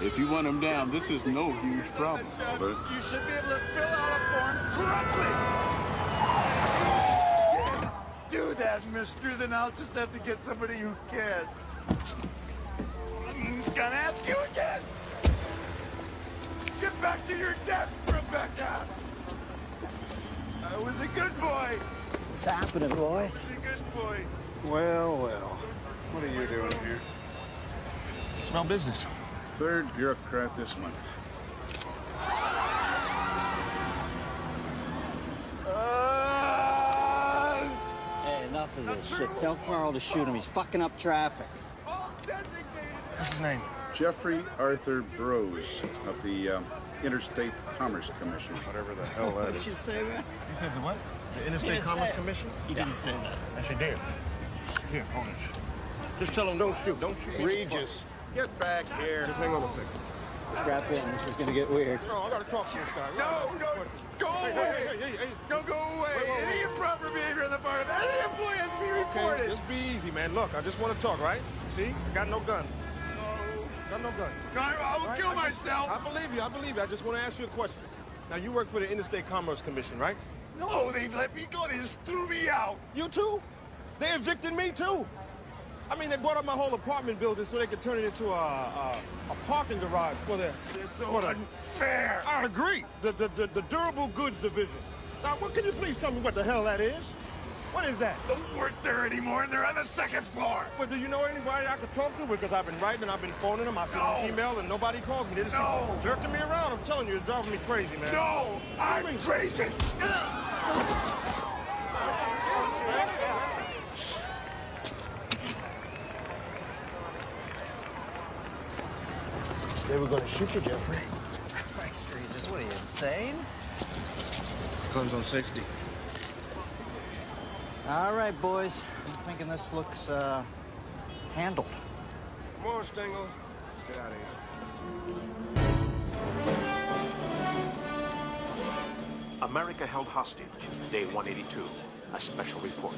If you want him down, this is no huge problem. Albert. You should be able to fill out a form correctly. Do that, mister, then I'll just have to get somebody who can. I'm gonna ask you again. Get back to your desk, Rebecca. I was a good boy. What's happening, boy? A good boy. Well, well. What are you doing here? Smell business. Third bureaucrat this month. Hey, enough of this shit. Tell Carl to shoot him. He's fucking up traffic. What's his name? Jeffrey Arthur Brose of the Interstate Commerce Commission. Whatever the hell that Did is. you say that? You said the what? The He Interstate didn't Commerce say it. Commission? He didn't say that. Yes, you did. Here, hold it. Just tell him don't shoot. Don't shoot. Regis, get back here. Just hang on a second. Strap in. This is gonna get weird. No, I gotta talk to this guy. No, go away. Hey. Don't go away. Wait. Any improper behavior on the part of any employee has to be reported. Okay, just be easy, man. Look, I just want to talk, right? See? I got no gun. Got no gun. I will Right? kill I myself. believe you. I believe you. I just want to ask you a question. Now, you work for the Interstate Commerce Commission, right? No, they let me go. They just threw me out. You too? They evicted me too. I mean, they bought up my whole apartment building so they could turn it into a parking garage for their... They're so unfair. I agree. The durable goods division. Now, what can you please tell me what the hell that is? What is that? Don't work there anymore, and they're on the second floor. But do you know anybody I could talk to? Because I've been writing, I've been phoning them, I sent them No. email, and nobody calls me. They just No. keep jerking me around. I'm telling you, it's driving me crazy, man. No, I'm crazy. They were gonna shoot you, Jeffrey. Christ, Regis, what are you, insane? Guns on safety. All right, boys. I'm thinking this looks, handled. Come on, Stengel. Let's get out of here. America held hostage, day 182, a special report.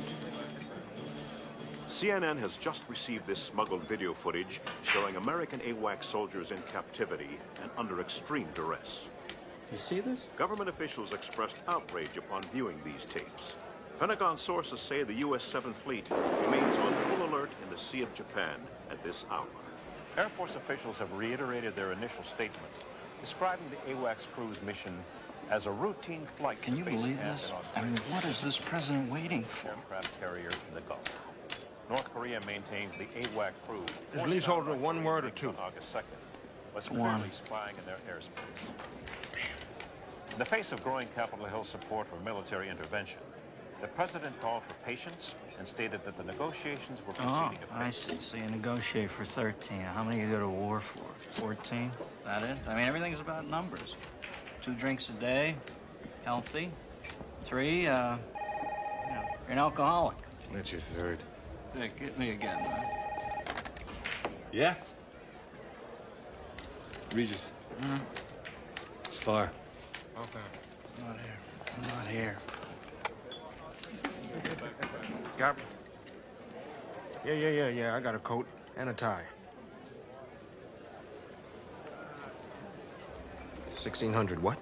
CNN has just received this smuggled video footage showing American AWACS soldiers in captivity and under extreme duress. You see this? Government officials expressed outrage upon viewing these tapes. Pentagon sources say the U.S. 7th Fleet remains on full alert in the Sea of Japan at this hour. Air Force officials have reiterated their initial statement, describing the AWACS crew's mission as a routine flight. Can you to base believe camp this? in I mean, Australia. what is this president waiting for? Aircraft carrier in the Gulf. North Korea maintains the AWAC crew. Is leaseholder one word or two? On August 2nd, was One. clearly spying in their airspace. In the face of growing Capitol Hill support for military intervention, the president called for patience and stated that the negotiations were Oh, proceeding I apace. see. So you negotiate for 13. How many you go to war for? 14? That it? I mean, everything's about numbers. 2 drinks a day, healthy. 3, you're an alcoholic. That's your third. Yeah, get me again, man. Yeah? Regis. It's far. Okay. I'm not here. I'm not here. Got me. Yeah. I got a coat and a tie. 1600 what?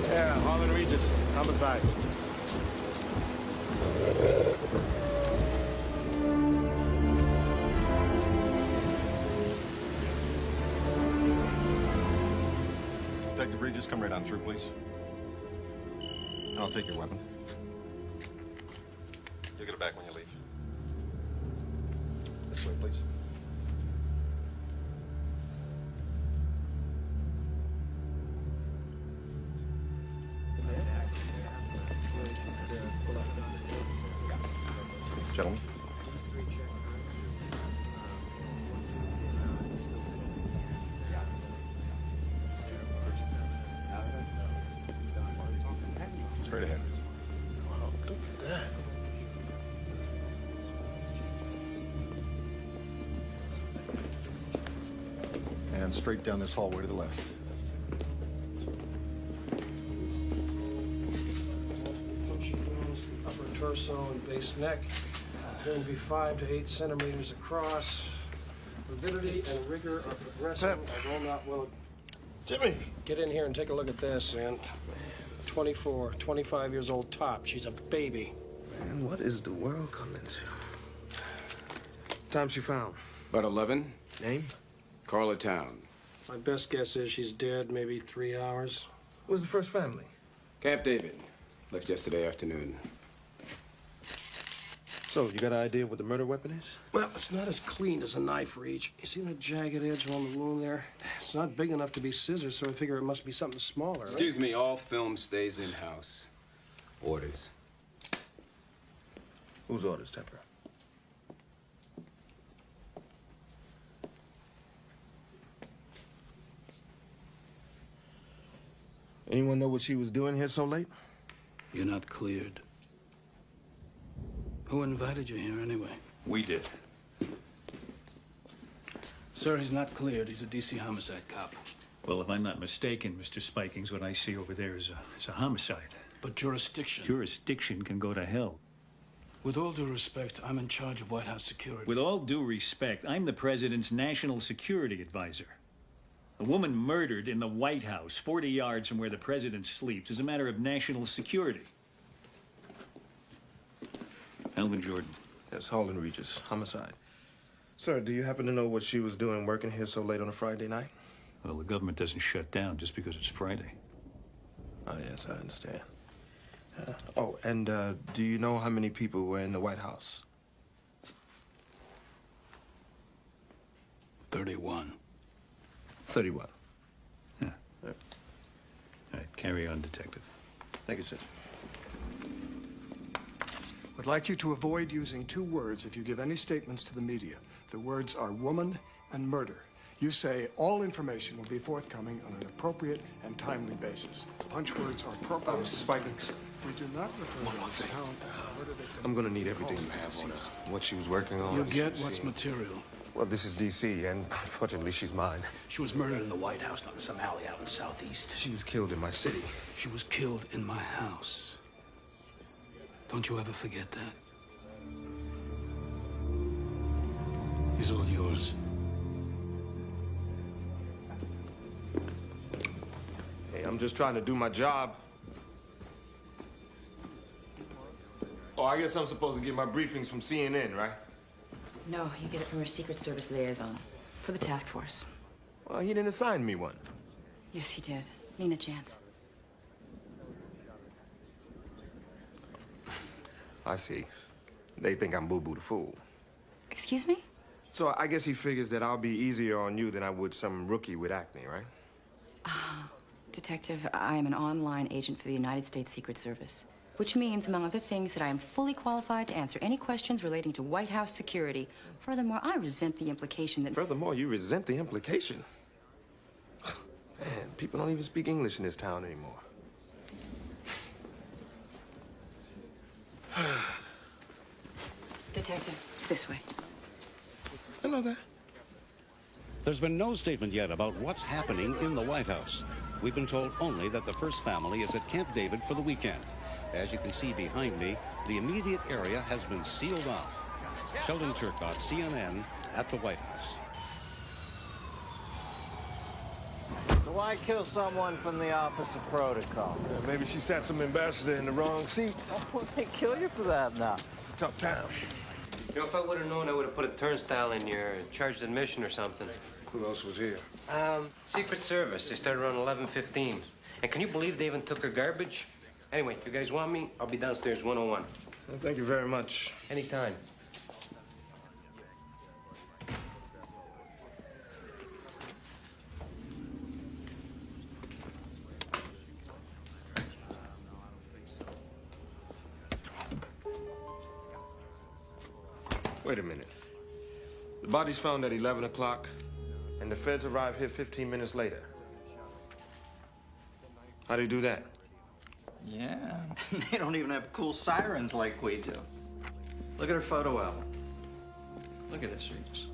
Yeah, Harlan Regis, homicide. Detective Regis, come right on through, please. I'll take your weapon. You'll get it back when you leave. This way, please. Gentlemen. Straight ahead. Wow, look at that. And straight down this hallway to the left. Upper torso and base neck. Going to be 5 to 8 centimeters across. Morbidity and rigor are progressing, although not well. Jimmy! Get in here and take a look at this, and 24, 25 years old top. She's a baby. Man, what is the world coming to? Time she found? About 11. Name? Carla Town. My best guess is she's dead, maybe 3 hours. Where's the first family? Camp David. Left yesterday afternoon. So, you got an idea what the murder weapon is? Well, it's not as clean as a knife reach. You see that jagged edge around the wound there? It's not big enough to be scissors, so I figure it must be something smaller. Excuse me, all film stays in-house. Orders. Whose orders, Temper? Anyone know what she was doing here so late? You're not cleared. Who invited you here anyway? We did. Sir, he's not cleared. He's a DC homicide cop. Well, if I'm not mistaken, Mr. Spikings, what I see over there is a homicide. But jurisdiction. Jurisdiction can go to hell. With all due respect, I'm in charge of White House security. With all due respect, I'm the president's national security advisor. A woman murdered in the White House, 40 yards from where the president sleeps, is a matter of national security. Alvin Jordan. Yes, Harlan Regis, homicide. Sir, do you happen to know what she was doing working here so late on a Friday night? Well, the government doesn't shut down just because it's Friday. Oh, yes, I understand. Do you know how many people were in the White House? 31. 31. Yeah. All right, carry on, Detective. Thank you, sir. Would like you to avoid using 2 words if you give any statements to the media. The words are woman and murder. You say all information will be forthcoming on an appropriate and timely basis. Punch words are appropriate. Mr. Spikings. We do not refer to this town as a murder victim. I'm gonna need everything you have on her. What she was working on. You get what's material. Well, this is D.C., and unfortunately, she's mine. She was murdered in the White House, not in some alley out in the southeast. She was killed in my city. She was killed in my house. Don't you ever forget that. He's all yours. Hey, I'm just trying to do my job. Oh, I guess I'm supposed to get my briefings from CNN, right? No, you get it from your Secret Service liaison for the task force. Well, he didn't assign me one. Yes, he did. Nina Chance. I see. They think I'm Boo Boo the Fool. Excuse me? So I guess he figures that I'll be easier on you than I would some rookie with acne, right? Detective, I am an online agent for the United States Secret Service, which means, among other things, that I am fully qualified to answer any questions relating to White House security. Furthermore, I resent the implication that... Furthermore, you resent the implication. Man, people don't even speak English in this town anymore. Detective, it's this way. I know that. There's been no statement yet about what's happening in the White House. We've been told only that the first family is at Camp David for the weekend. As you can see behind me, the immediate area has been sealed off. Sheldon Turcott, CNN, at the White House. So why kill someone from the Office of Protocol? Maybe she sat some ambassador in the wrong seat. Oh, they kill you for that now. It's a tough town. You know, if I would have known, I would have put a turnstile in your charged admission or something. Who else was here? Secret Service. They started around 11:15. And can you believe they even took her garbage? Anyway, if you guys want me, I'll be downstairs 101. Well, thank you very much. Anytime. Wait a minute. The body's found at 11 o'clock, and the feds arrive here 15 minutes later. How do you do that? Yeah, they don't even have cool sirens like we do. Look at her photo album. Look at this, Regis.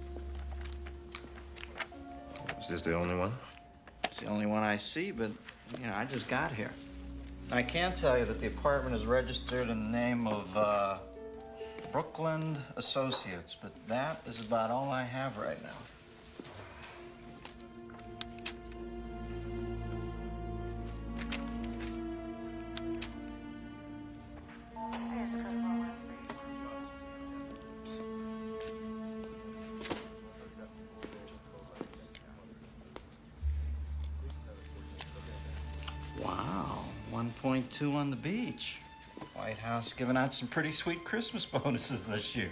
Is this the only one? It's the only one I see, but, you know, I just got here. I can tell you that the apartment is registered in the name of, Brooklyn Associates, but that is about all I have right now. Wow, 1.2 on the beach. White House giving out some pretty sweet Christmas bonuses this year.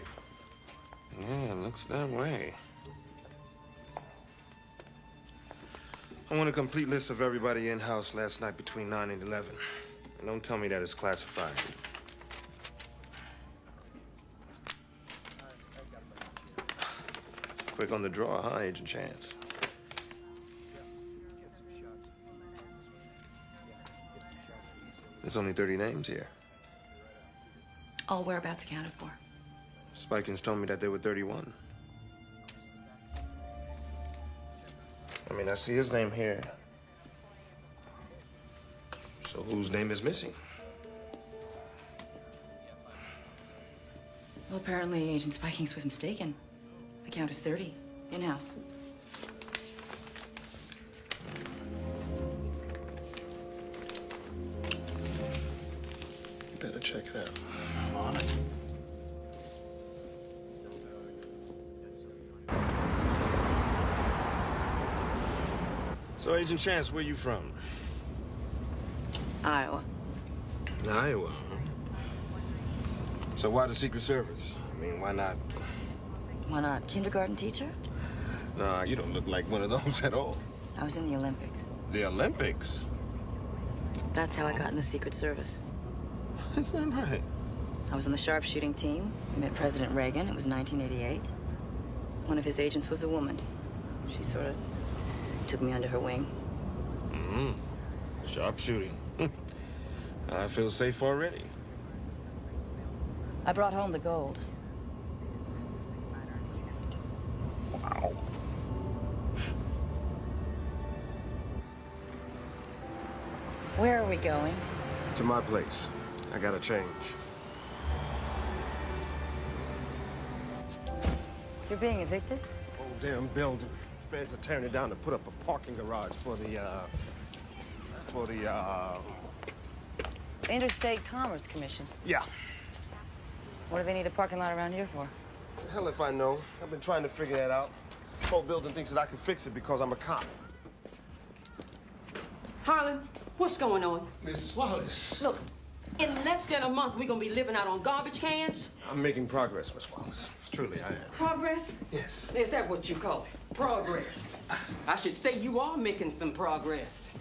Yeah, it looks that way. I want a complete list of everybody in-house last night between 9 and 11. And don't tell me that it's classified. Quick on the draw, huh, Agent Chance? There's only 30 names here. All whereabouts accounted for. Spikins told me that there were 31. I mean, I see his name here. So whose name is missing? Well, apparently Agent Spikings was mistaken. The count is 30, in-house. Better check it out. I'm on it. So, Agent Chance, where you from? Iowa. Iowa, huh? So why the Secret Service? I mean, why not? Why not? Kindergarten teacher? Nah, you don't look like one of those at all. I was in the Olympics. The Olympics? That's how I got in the Secret Service. That's not right. I was on the sharpshooting team. I met President Reagan. It was 1988. One of his agents was a woman. She sort of took me under her wing. Mm-hmm. Sharpshooting. I feel safe already. I brought home the gold. Wow. Where are we going? To my place. I gotta change. You're being evicted? Old damn building. Feds are tearing it down to put up a parking garage for the Interstate Commerce Commission. Yeah. What do they need a parking lot around here for? The hell if I know. I've been trying to figure that out. The whole building thinks that I can fix it because I'm a cop. Harlan, what's going on? Miss Wallace. Look, in less than a month, we're gonna be living out on garbage cans. I'm making progress, Miss Wallace. Truly, I am. Progress? Yes. Is that what you call it? Progress. I should say you are making some progress.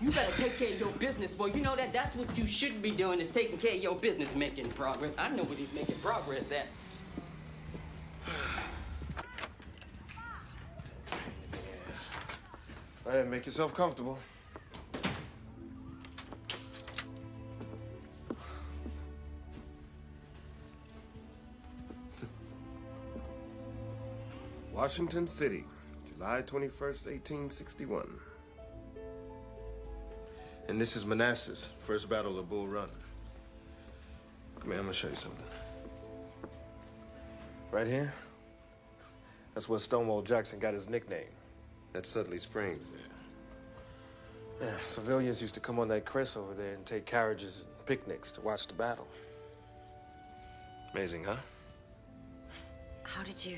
You better take care of your business, boy. You know that? That's what you should be doing, is taking care of your business, making progress. I know what he's making progress at. Go ahead, make yourself comfortable. Washington City, July 21st, 1861. And this is Manassas, first battle of Bull Run. Come here, I'm gonna show you something. Right here, that's where Stonewall Jackson got his nickname. That's Sudley Springs there. Yeah, civilians used to come on that crest over there and take carriages and picnics to watch the battle. Amazing, huh? How did you...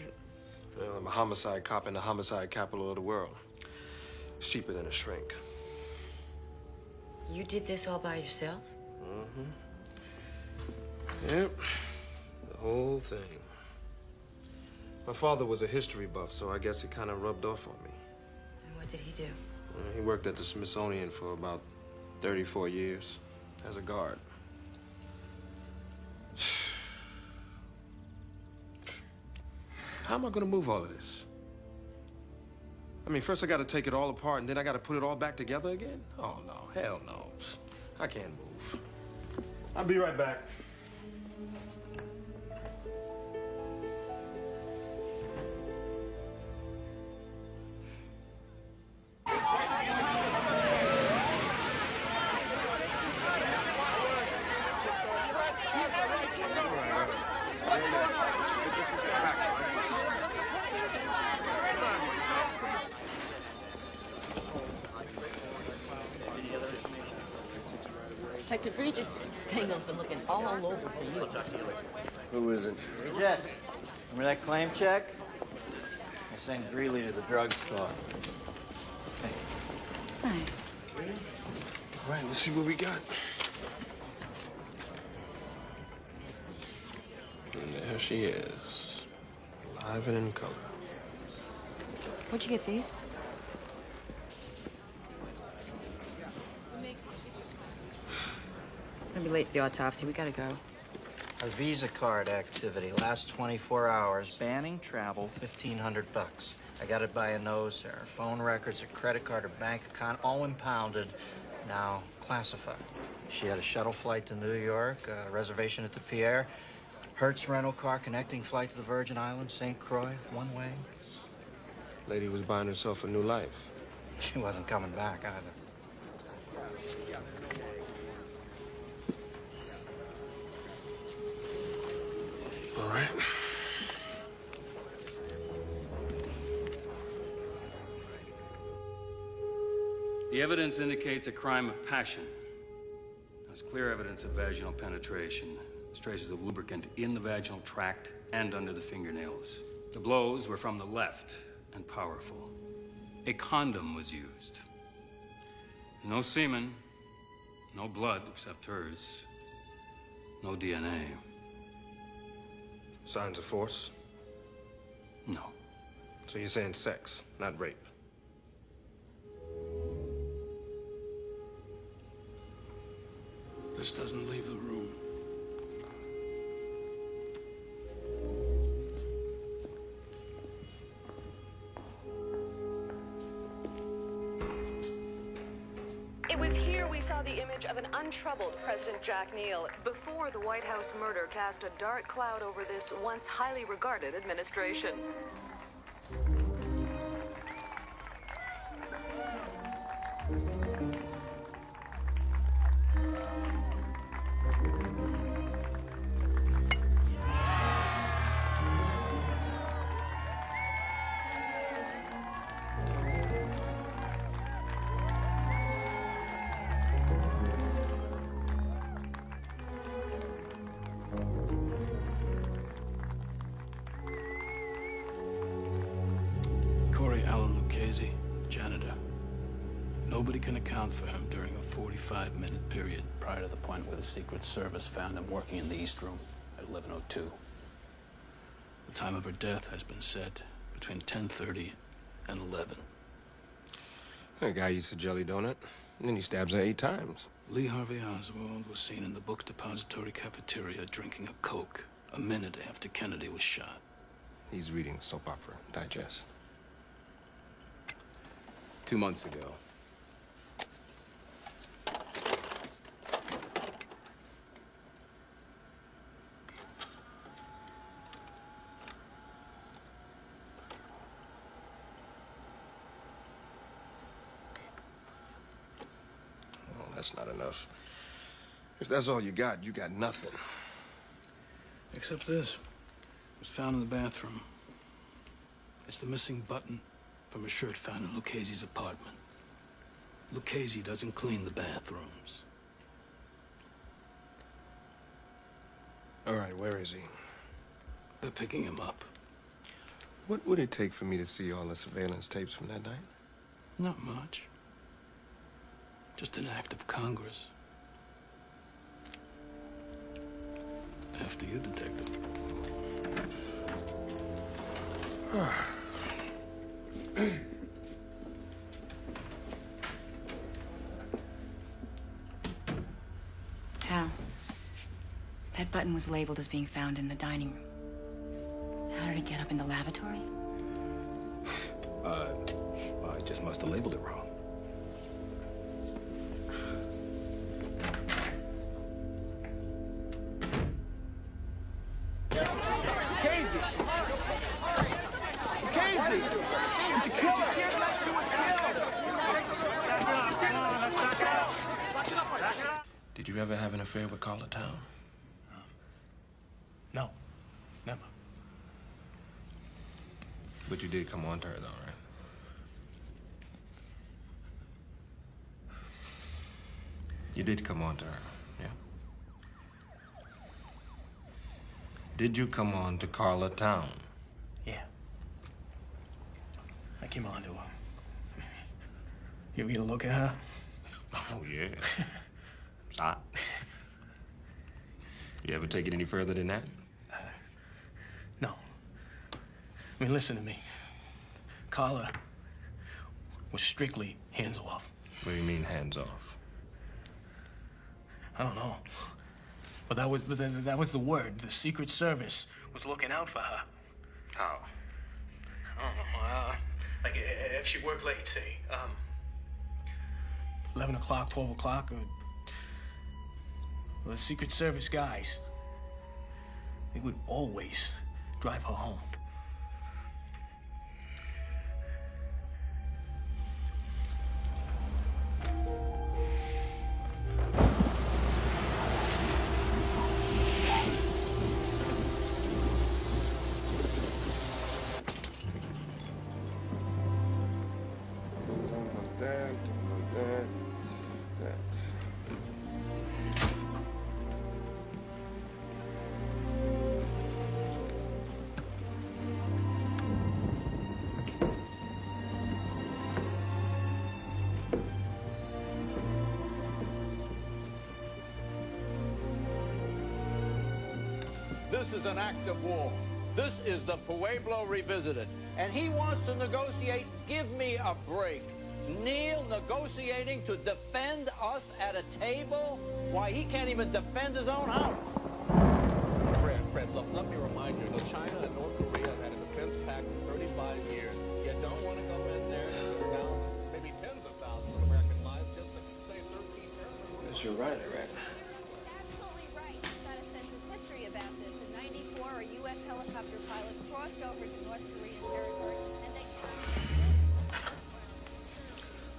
Well, I'm a homicide cop in the homicide capital of the world. It's cheaper than a shrink. You did this all by yourself? Mm-hmm. Yep. The whole thing. My father was a history buff, so I guess it kind of rubbed off on me. And what did he do? He worked at the Smithsonian for about 34 years as a guard. How am I gonna move all of this? I mean, first I gotta take it all apart and then I gotta put it all back together again? Oh, no, hell no. I can't move. I'll be right back. Detective Regis, Stengel's been looking all over for you. Who isn't? Hey, Jess, remember that claim check? I sent Greeley to the drugstore. All right, let's see what we got. And there she is, alive and in color. Where'd you get these? I'm gonna be late for the autopsy. We gotta go. A Visa card activity, last 24 hours, banning travel, $1,500. I got it by a nose hair. Phone records, a credit card, a bank account, all impounded, now classified. She had a shuttle flight to New York, a reservation at the Pierre, Hertz rental car, connecting flight to the Virgin Islands, St. Croix, one way. Lady was buying herself a new life. She wasn't coming back either. All right. The evidence indicates a crime of passion. There's clear evidence of vaginal penetration. There's traces of lubricant in the vaginal tract and under the fingernails. The blows were from the left and powerful. A condom was used. No semen, no blood except hers, no DNA. Signs of force? No. So you're saying sex, not rape? This doesn't leave the room. It was here we saw the image of an untroubled President Jack Neal before the White House murder cast a dark cloud over this once highly regarded administration. Janitor. Nobody can account for him during a 45-minute period prior to the point where the Secret Service found him working in the East Room at 11:02. The time of her death has been set between 10:30 and 11. That guy eats a jelly donut, and then he stabs her 8 times. Lee Harvey Oswald was seen in the book depository cafeteria drinking a Coke a minute after Kennedy was shot. He's reading soap opera digest. 2 months ago. Well, that's not enough. If that's all you got nothing. Except this. It was found in the bathroom. It's the missing button from a shirt found in Lucchese's apartment. Lucchese doesn't clean the bathrooms. All right, where is he? They're picking him up. What would it take for me to see all the surveillance tapes from that night? Not much. Just an act of Congress. After you, Detective. Hal, that button was labeled as being found in the dining room. How did it get up in the lavatory? I just must have labeled it wrong. Did you ever have an affair with Carla Town? No, never. But you did come on to her, though, right? You did come on to her, yeah? Did you come on to Carla Town? Yeah. I came on to her. You ever get a look at her? Oh, yeah. It's hot. You ever take it any further than that? No. I mean, listen to me. Carla was strictly hands off. What do you mean, hands off? I don't know. But that was the word. The Secret Service was looking out for her. How? I don't know. Like, if she worked late, say, 11 o'clock, 12 o'clock, or... Well, the Secret Service guys, they would always drive her home. This is an act of war. This is the Pueblo revisited. And he wants to negotiate. Give me a break. Neil negotiating to defend us at a table? Why, he can't even defend his own house. Fred, look, let me remind you, China and North Korea have had a defense pact for 35 years. You don't want to go in there and put down maybe tens of thousands of American lives just to save 13 airmen. Yes, you're right, Iraq. Helicopter pilots crossed over to North Korean territory, and they...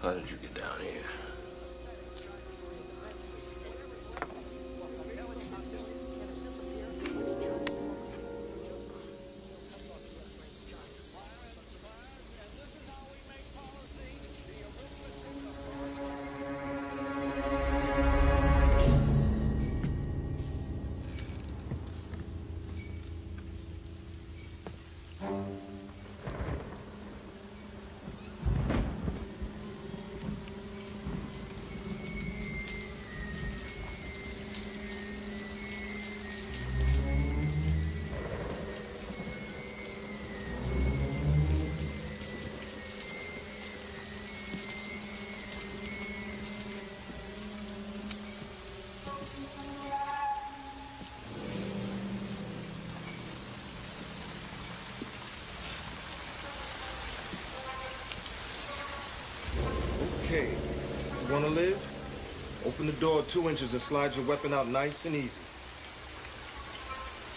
How did you get down here? Okay, you wanna live? Open the door 2 inches and slide your weapon out nice and easy.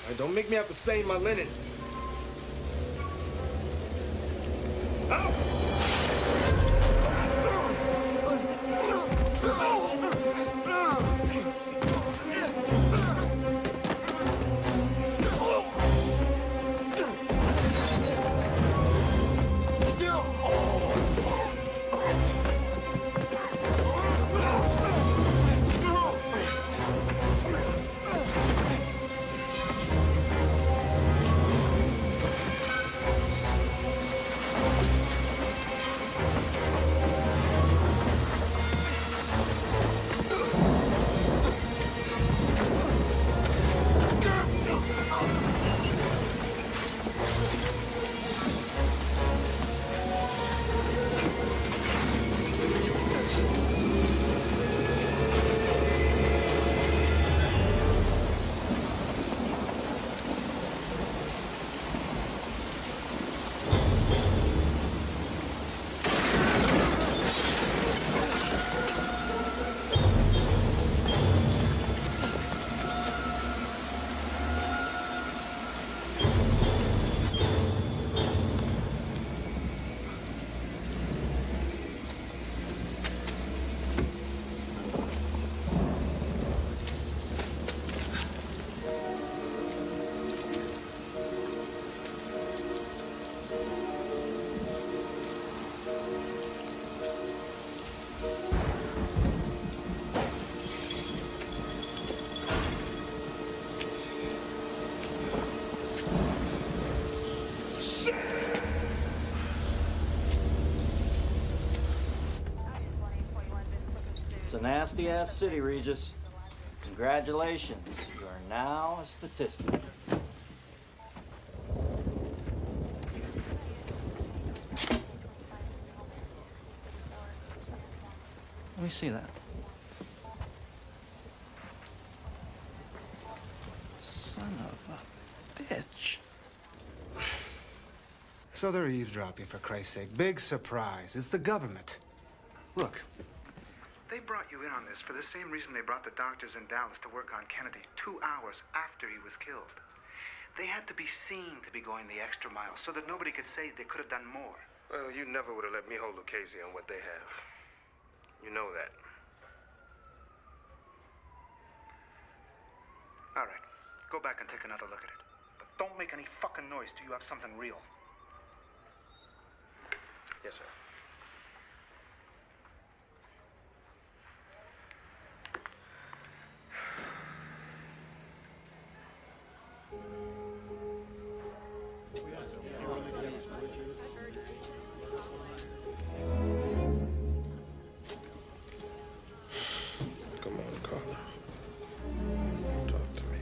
All right, don't make me have to stain my linen. Out! nasty-ass city, Regis. Congratulations. You are now a statistic. Let me see that. Son of a bitch. So they're eavesdropping, for Christ's sake. Big surprise. It's the government. Look, they brought you in on this for the same reason they brought the doctors in Dallas to work on Kennedy 2 hours after he was killed. They had to be seen to be going the extra mile so that nobody could say they could have done more. Well, you never would have let me hold Lucchese on what they have. You know that. All right, go back and take another look at it. But don't make any fucking noise till you have something real. Yes, sir. Come on, Carla. Talk to me.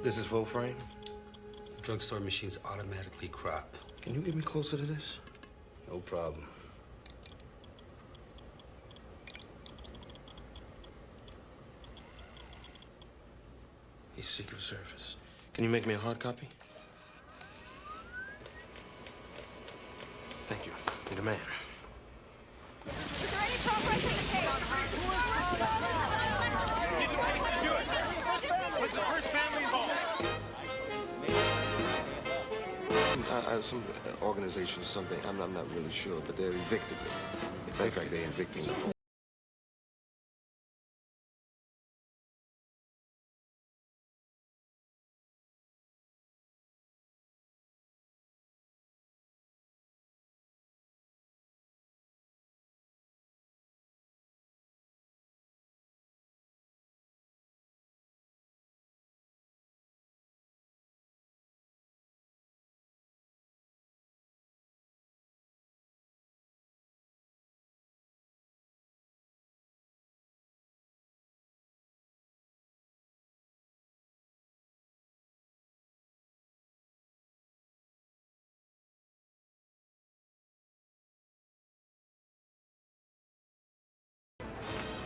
This is full frame? The drugstore machines automatically crop. Can you get me closer to this? No problem. He's Secret Service. Can you make me a hard copy? Thank you. You're the man. Is there any progress in the case? What's the first family involved? Some organization, something. I'm not really sure, but they're evicted me. In fact, they evicted me.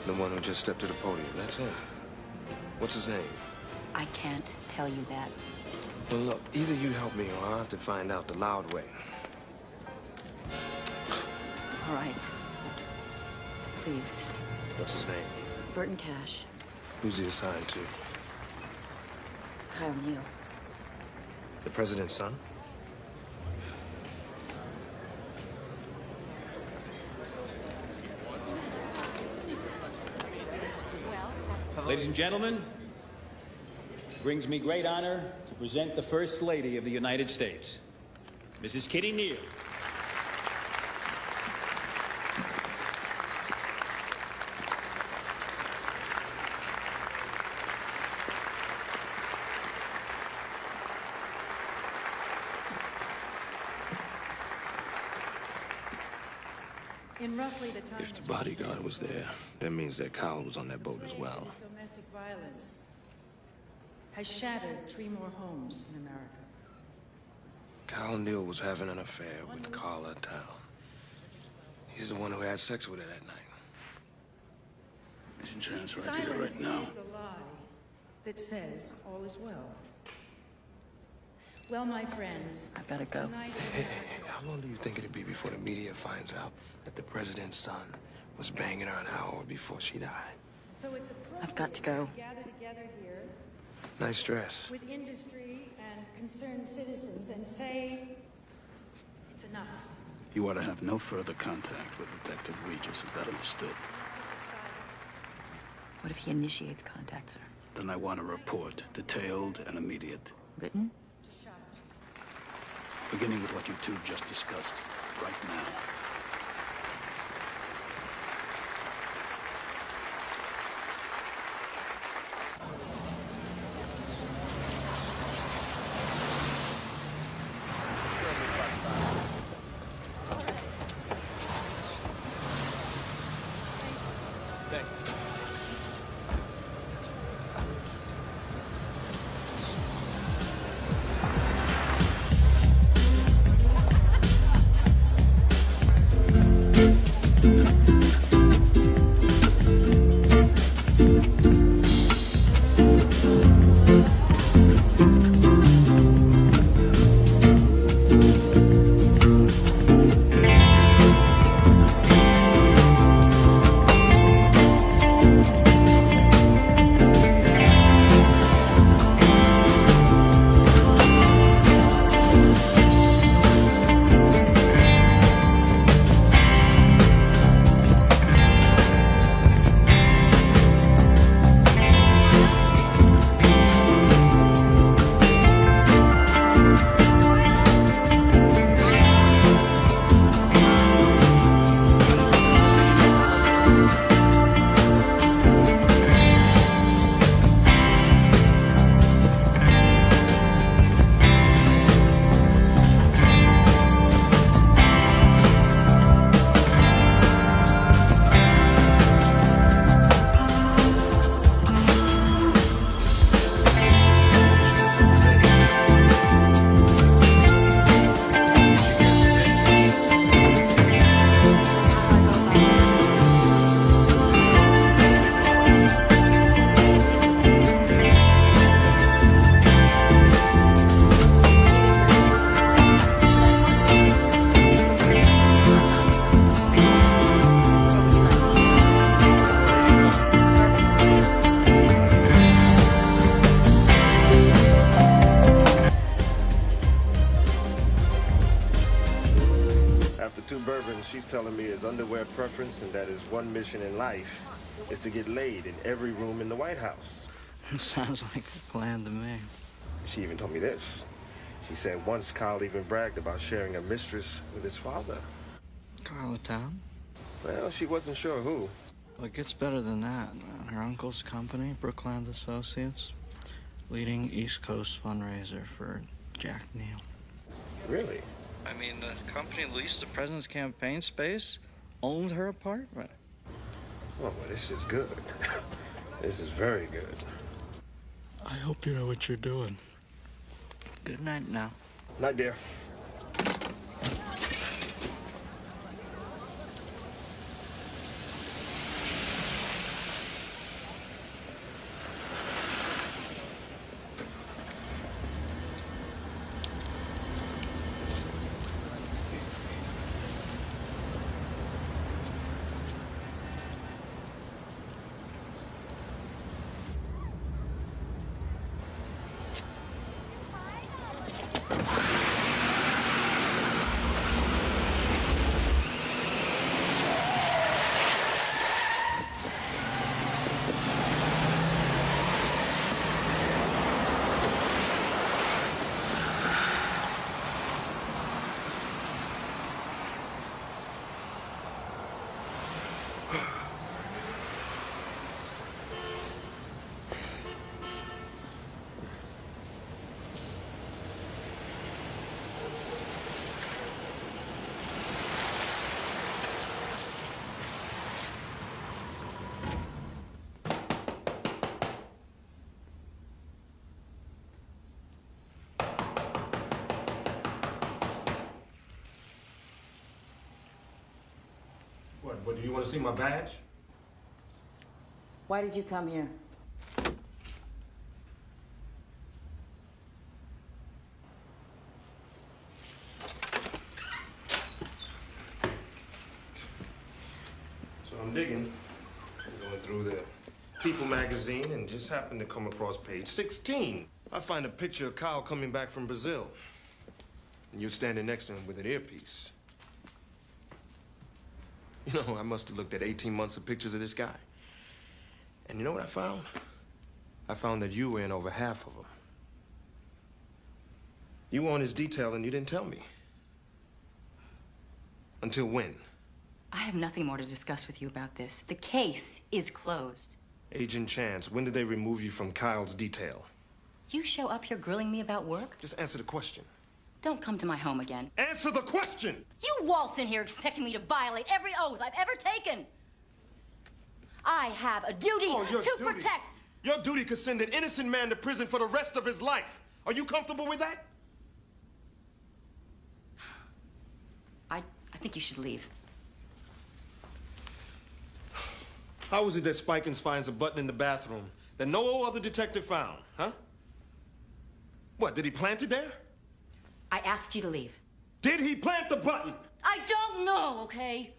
The one who just stepped to the podium. That's him. What's his name? I can't tell you that. Well, look, either you help me or I'll have to find out the loud way. All right. Please. What's his name? Burton Cash. Who's he assigned to? Kyle Neal. The president's son? Ladies and gentlemen, it brings me great honor to present the First Lady of the United States, Mrs. Kitty Neal. In roughly the time If the bodyguard was there, that means that Kyle was on that boat as well. domestic violence has shattered 3 more homes in America. Kyle Neal was having an affair with Carla Town. He's the one who had sex with her that night. Mission chance right here, right now. Silence is the lie that says all is well. Well, my friends, I've got to go. Hey, how long do you think it'd be before the media finds out that the president's son was banging her an hour before she died? So it's appropriate I've got to go. we gather together here Nice dress. with industry and concerned citizens and say it's enough. You are to have no further contact with Detective Regis. Is that understood? What if he initiates contact, sir? Then I want a report, detailed and immediate. Written? Beginning with what you two just discussed, right now. After 2 bourbons, she's telling me his underwear preference and that his one mission in life is to get laid in every room in the White House. Sounds like a plan to me. She even told me this. She said once Kyle even bragged about sharing a mistress with his father. Kyle of town? Well, she wasn't sure who. Well, it gets better than that, man. Her uncle's company, Brookland Associates, leading East Coast fundraiser for Jack Neal. Really? I mean, the company leased the president's campaign space, owned her apartment. Oh, well, this is good. This is very good. I hope you know what you're doing. Good night now. Night, dear. What, do you want to see my badge? Why did you come here? So I'm digging, going through the People magazine and just happened to come across page 16. I find a picture of Kyle coming back from Brazil. And you're standing next to him with an earpiece. You know, I must have looked at 18 months of pictures of this guy. And you know what I found? I found that you were in over half of them. You were on his detail and you didn't tell me. Until when? I have nothing more to discuss with you about this. The case is closed. Agent Chance, when did they remove you from Kyle's detail? You show up here grilling me about work? Just answer the question. Don't come to my home again. Answer the question! You waltz in here expecting me to violate every oath I've ever taken. I have a duty to protect. Your duty could send an innocent man to prison for the rest of his life. Are you comfortable with that? I think you should leave. How is it that Spikins finds a button in the bathroom that no other detective found, huh? What, did he plant it there? I asked you to leave. Did he plant the button? I don't know, okay?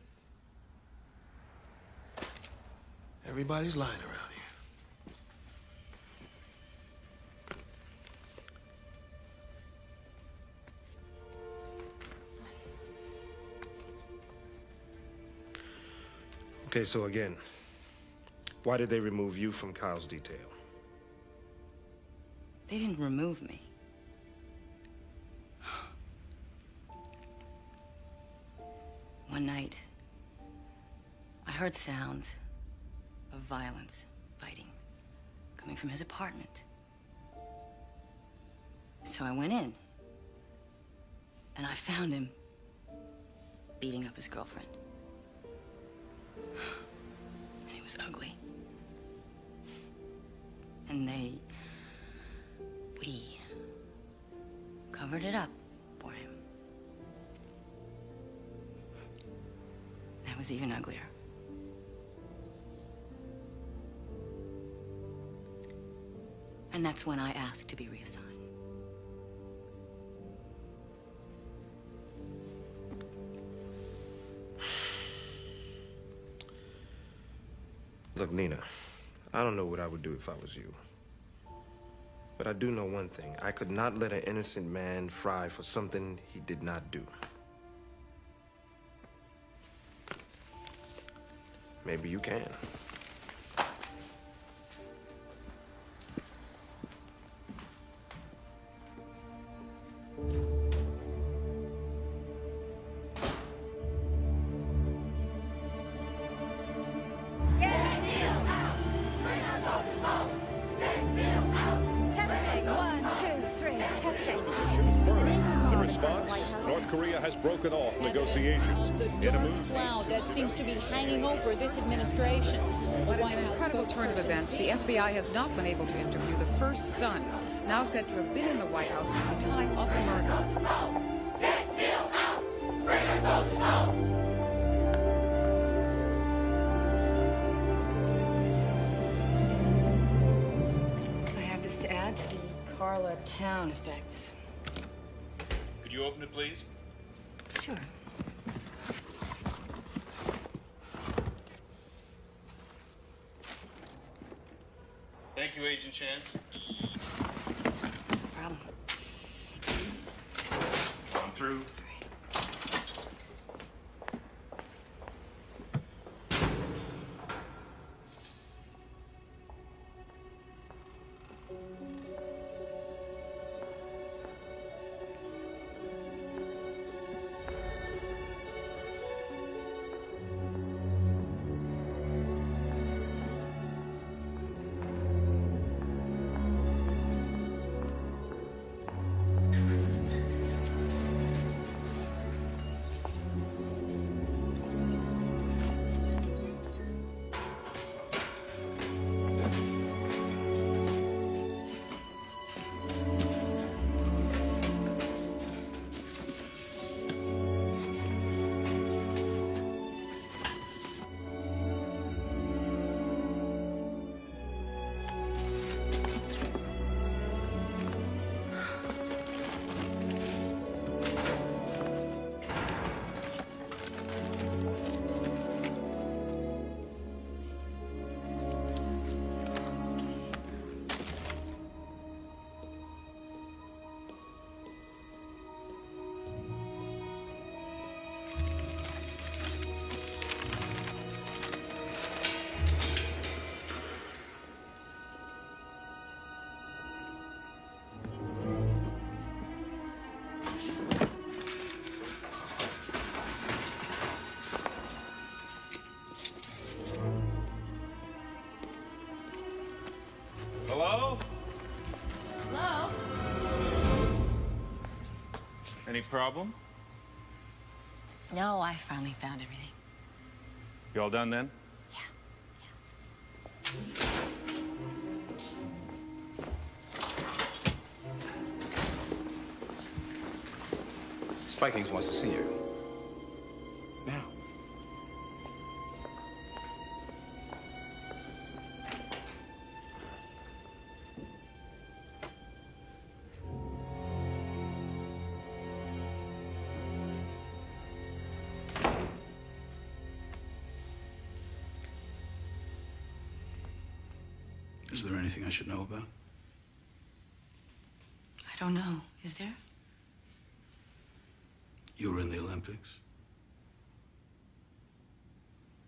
Everybody's lying around here. Okay, so again, why did they remove you from Kyle's detail? They didn't remove me. One night, I heard sounds of violence, fighting, coming from his apartment. So I went in, and I found him beating up his girlfriend. And he was ugly. And we covered it up for him. That was even uglier. And that's when I asked to be reassigned. Look, Nina, I don't know what I would do if I was you. But I do know one thing. I could not let an innocent man fry for something he did not do. Maybe you can. North Korea has broken off negotiations in a move. Cloud that seems to be hanging over this administration. What an incredible turn of events. The FBI has not been able to interview the first son, now said to have been in the White House at the time of the murder. I have this to add to the Carla town effects. Could you open it, please? Sure. Thank you, Agent Chance. No problem. I'm through. Hello? Hello? Any problem? No, I finally found everything. You all done then? Spikings wants to see you. Now. Is there anything I should know about? I don't know. Is there? You were in the Olympics.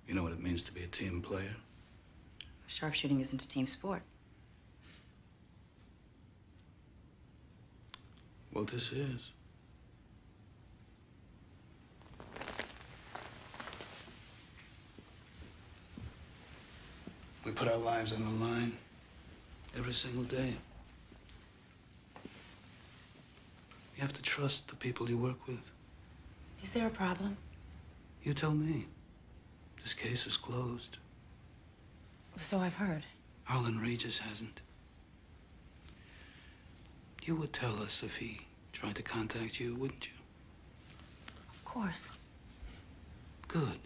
You know what it means to be a team player? Sharpshooting isn't a team sport. Well, this is. We put our lives on the line every single day. You have to trust the people you work with. Is there a problem? You tell me. This case is closed. So I've heard. Arlen Regis hasn't. You would tell us if he tried to contact you, wouldn't you? Of course. Good.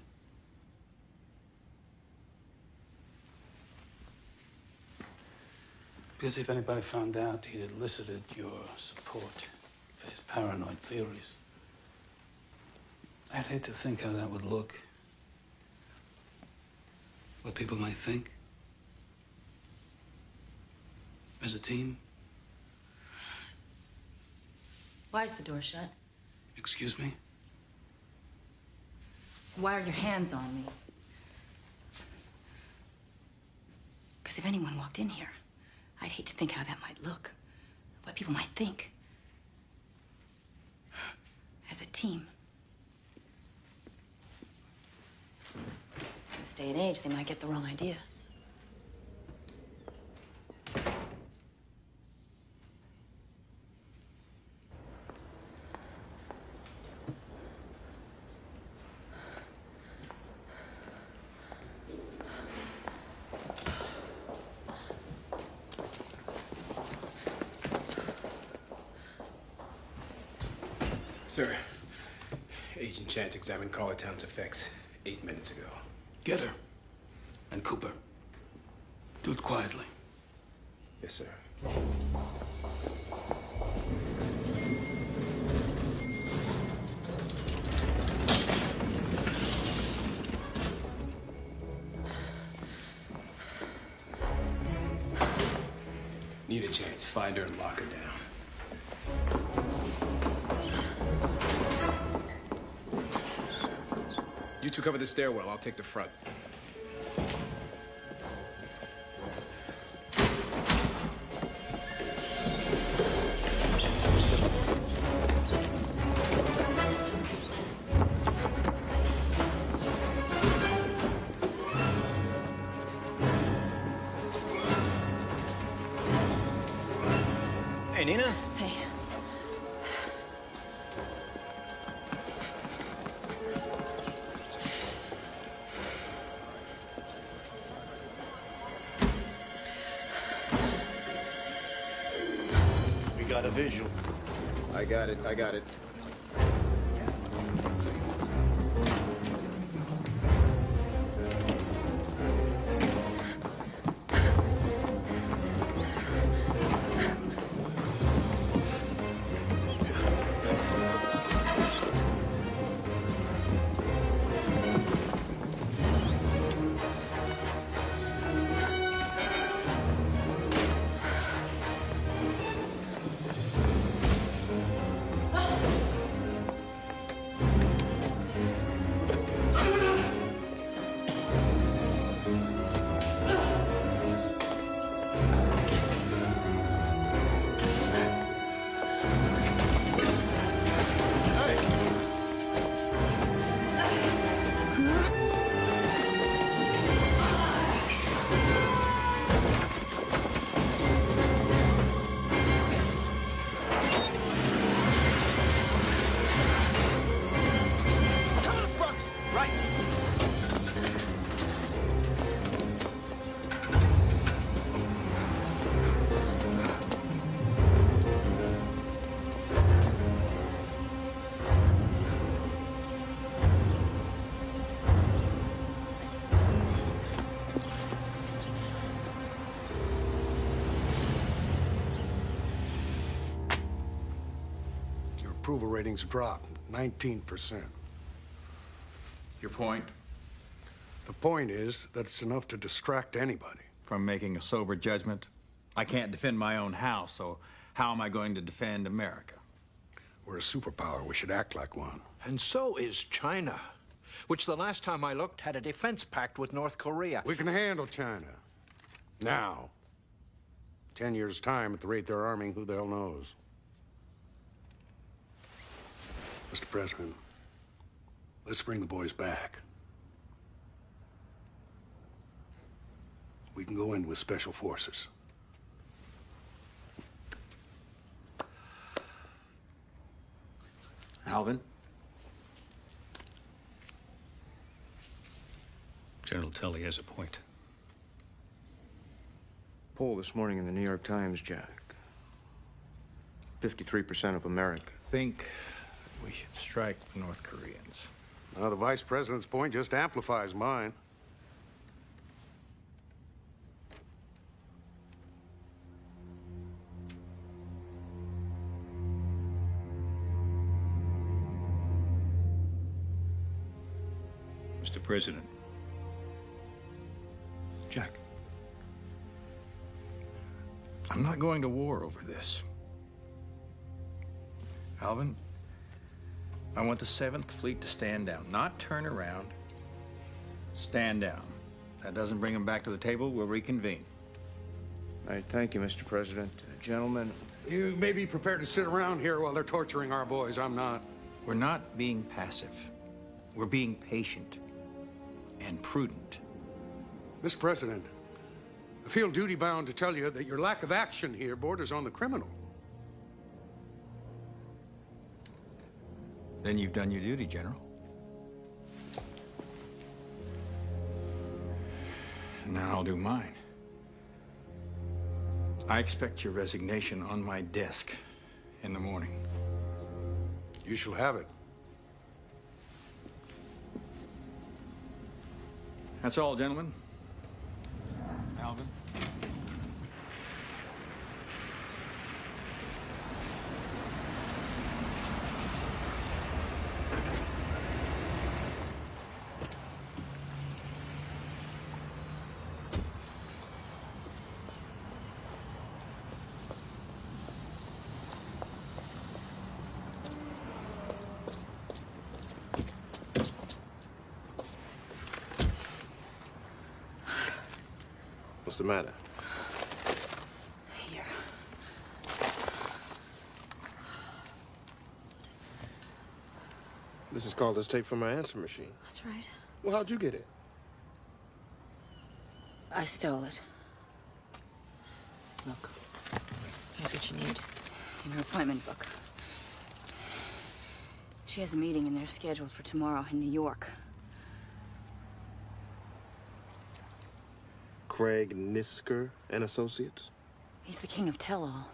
Because if anybody found out he'd elicited your support for his paranoid theories, I'd hate to think how that would look. What people might think. As a team. Why is the door shut? Excuse me? Why are your hands on me? Because if anyone walked in here, I'd hate to think how that might look. What people might think. As a team. In this day and age, they might get the wrong idea. Sir, Agent Chance examined Carlitown's effects 8 minutes ago. Get her. And Cooper. Do it quietly. Yes, sir. Need a chance. Find her and lock her down. You two cover the stairwell. I'll take the front. Hey, Nina. Hey. We got a visual. I got it. I got it. approval ratings dropped 19%. Your point? The point is that it's enough to distract anybody. From making a sober judgment? I can't defend my own house, so how am I going to defend America? We're a superpower. We should act like one. And so is China, which the last time I looked had a defense pact with North Korea. We can handle China. Now. 10 years' time, at the rate they're arming, who the hell knows? Mr. President, let's bring the boys back. We can go in with special forces. Alvin? General Tully has a point. Poll this morning in the New York Times, Jack. 53% of America Think we should strike the North Koreans. Now, the Vice President's point just amplifies mine. Mr. President. Jack. I'm not going to war over this. Alvin, I want the 7th Fleet to stand down, not turn around. Stand down. That doesn't bring them back to the table, we'll reconvene. All right, thank you, Mr. President. Gentlemen. You may be prepared to sit around here while they're torturing our boys. I'm not. We're not being passive. We're being patient and prudent. Mr. President, I feel duty-bound to tell you that your lack of action here borders on the criminal. Then you've done your duty, General. And now I'll do mine. I expect your resignation on my desk in the morning. You shall have it. That's all, gentlemen. Alvin? What's the matter? Here. This is called this tape from my answer machine. That's right. Well, how'd you get it? I stole it. Look. Here's what you need. In her appointment book. She has a meeting in there scheduled for tomorrow in New York. Craig Nisker and Associates? He's the king of tell-all.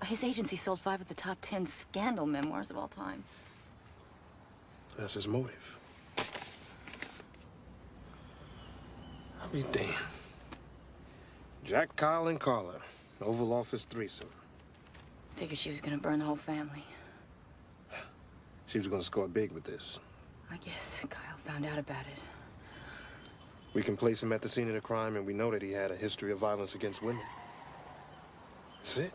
His agency sold 5 of the top 10 scandal memoirs of all time. That's his motive. I'll be damned. Jack, Kyle, and Carla. Oval Office threesome. Figured she was gonna burn the whole family. She was gonna score big with this. I guess Kyle found out about it. We can place him at the scene of the crime, and we know that he had a history of violence against women. That's it.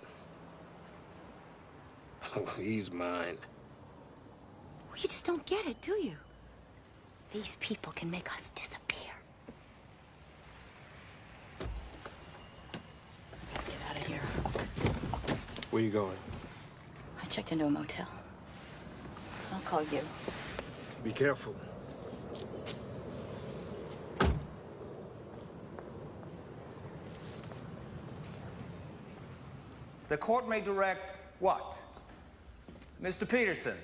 Oh, he's mine. Well, you just don't get it, do you? These people can make us disappear. Get out of here. Where you going? I checked into a motel. I'll call you. Be careful. The court may direct what? Mr. Peterson.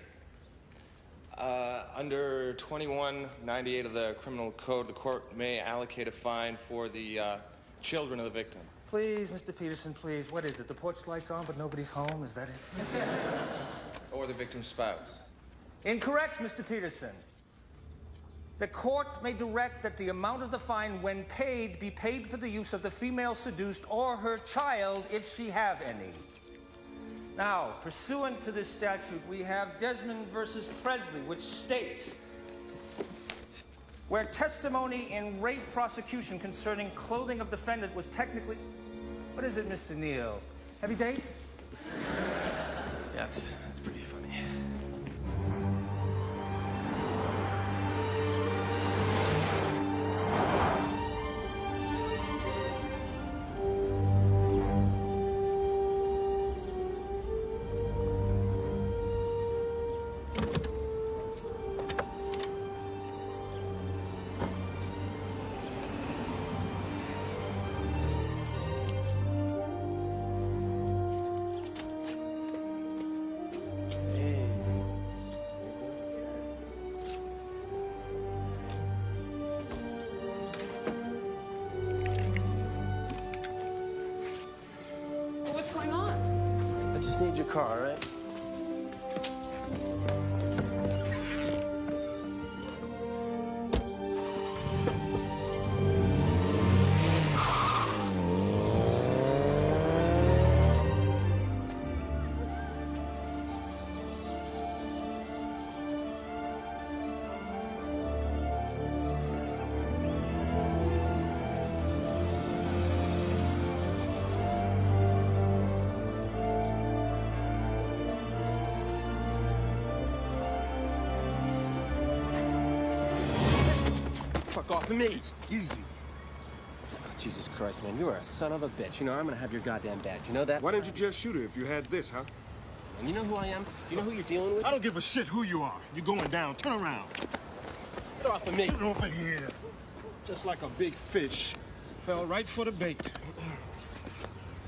Under 2198 of the Criminal Code, the court may allocate a fine for the children of the victim. Please, Mr. Peterson, please. What is it? The porch light's on, but nobody's home? Is that it? Or the victim's spouse. Incorrect, Mr. Peterson. The court may direct that the amount of the fine, when paid, be paid for the use of the female seduced or her child, if she have any. Now, pursuant to this statute, we have Desmond versus Presley, which states, where testimony in rape prosecution concerning clothing of defendant was technically... What is it, Mr. Neal? Heavy date? Yeah, that's pretty funny. What's going on? I just need your car, all right? Fuck off of me! Easy. Oh, Jesus Christ, man, you are a son of a bitch. You know, I'm gonna have your goddamn badge. You know that? Why didn't you just shoot her if you had this, huh? And you know who I am? You know who you're dealing with? I don't give a shit who you are. You're going down. Turn around. Get off of me! Get over here. Just like a big fish. Fell right for the bait.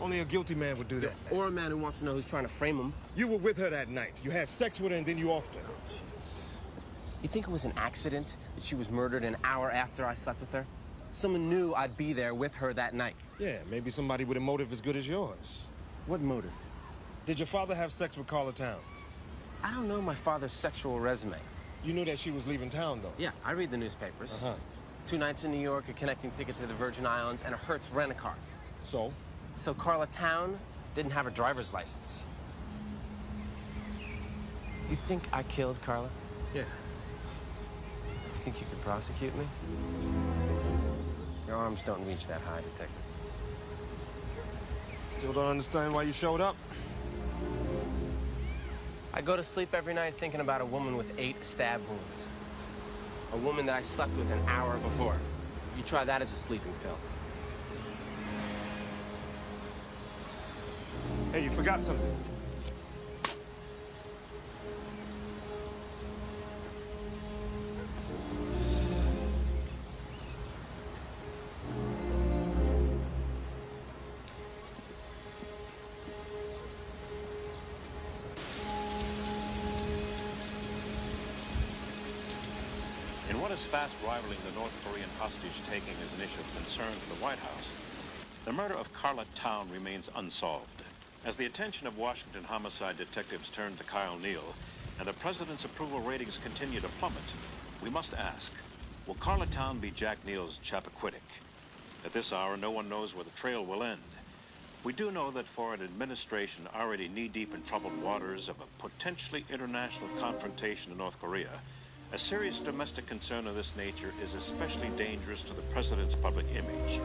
Only a guilty man would do that. Or a man who wants to know who's trying to frame him. You were with her that night. You had sex with her and then you offed her. Jesus. You think it was an accident that she was murdered an hour after I slept with her? Someone knew I'd be there with her that night. Yeah, maybe somebody with a motive as good as yours. What motive? Did your father have sex with Carla Town? I don't know my father's sexual resume. You knew that she was leaving town, though? Yeah, I read the newspapers. Uh-huh. 2 nights in New York, a connecting ticket to the Virgin Islands, and a Hertz rent-a-car. So? So Carla Town didn't have a driver's license. You think I killed Carla? Yeah. You think you could prosecute me? Your arms don't reach that high, Detective. Still don't understand why you showed up? I go to sleep every night thinking about a woman with 8 stab wounds. A woman that I slept with an hour before. You try that as a sleeping pill. Hey, you forgot something. In what is fast rivaling the North Korean hostage-taking as an issue of concern for the White House, the murder of Carla Town remains unsolved. As the attention of Washington homicide detectives turn to Kyle Neal, and the president's approval ratings continue to plummet, we must ask, will Carla Town be Jack Neal's Chappaquiddick? At this hour, no one knows where the trail will end. We do know that for an administration already knee-deep in troubled waters of a potentially international confrontation in North Korea, a serious domestic concern of this nature is especially dangerous to the president's public image.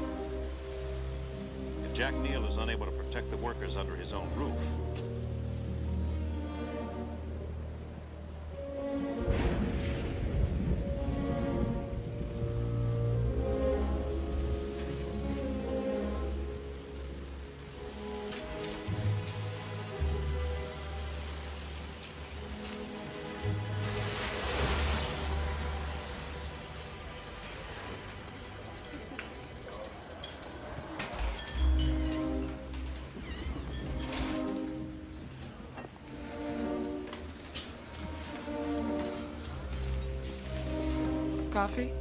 If Jack Neal is unable to protect the workers under his own roof, Coffee?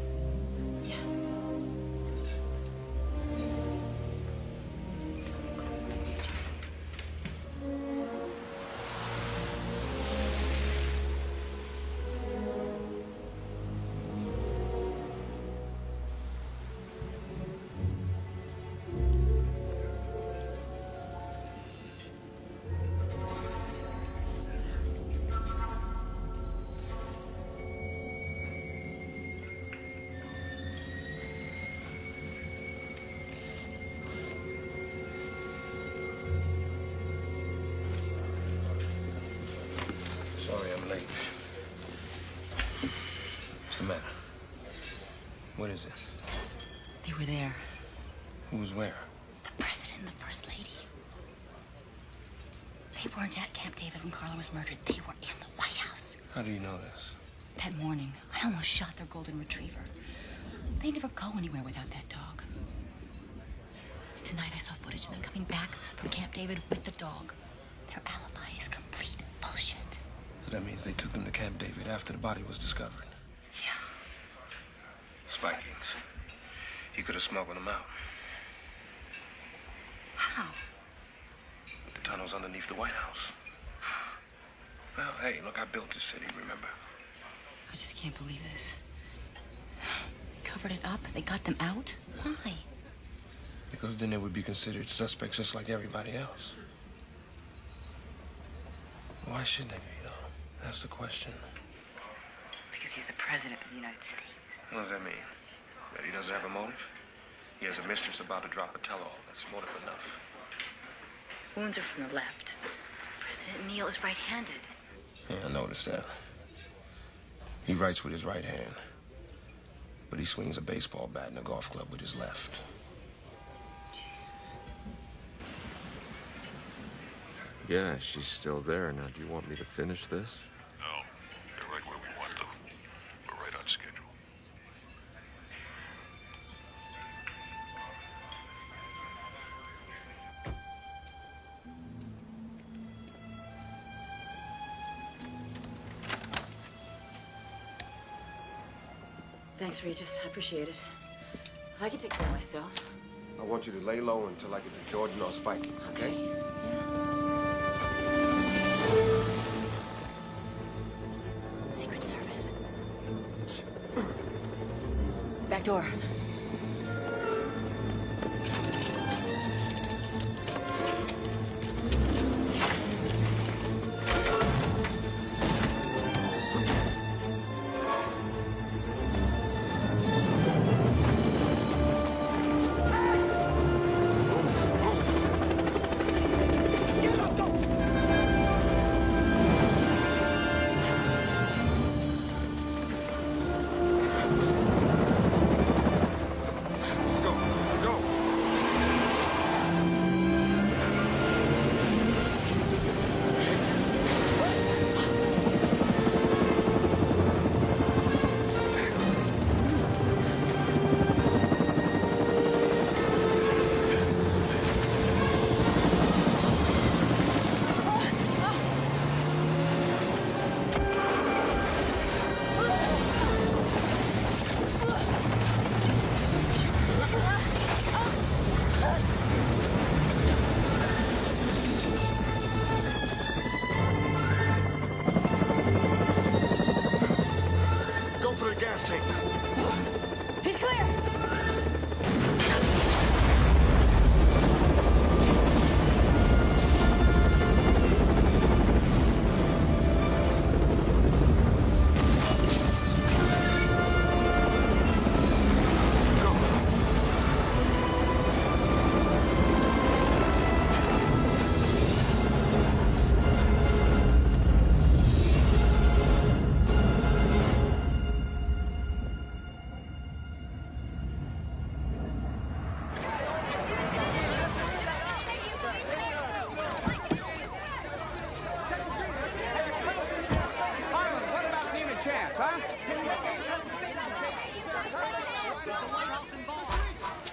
Who's where? The President and the First Lady. They weren't at Camp David when Carla was murdered. They were in the White House. How do you know this? That morning, I almost shot their golden retriever. They never go anywhere without that dog. Tonight I saw footage of them coming back from Camp David with the dog. Their alibi is complete bullshit. So that means they took them to Camp David after the body was discovered. Yeah. Spikings. He could have smuggled them out. How? With the tunnels underneath the White House. Well, hey, look, I built this city, remember? I just can't believe this. Covered it up? They got them out? Why? Because then they would be considered suspects just like everybody else. Why should they be, though? That's the question. Because he's the President of the United States. What does that mean? That he doesn't have a motive? He has a mistress about to drop a tell-all. That's motive enough. Wounds are from the left. President Neal is right-handed. Yeah, I noticed that. He writes with his right hand. But he swings a baseball bat in a golf club with his left. Yeah, she's still there. Now, do you want me to finish this? No, they're right where we want them. We're right on schedule. Thanks, Regis. I appreciate it. I can take care of myself. I want you to lay low until I get to Jordan or Spikings, okay? Secret Service. Back door. He's clear!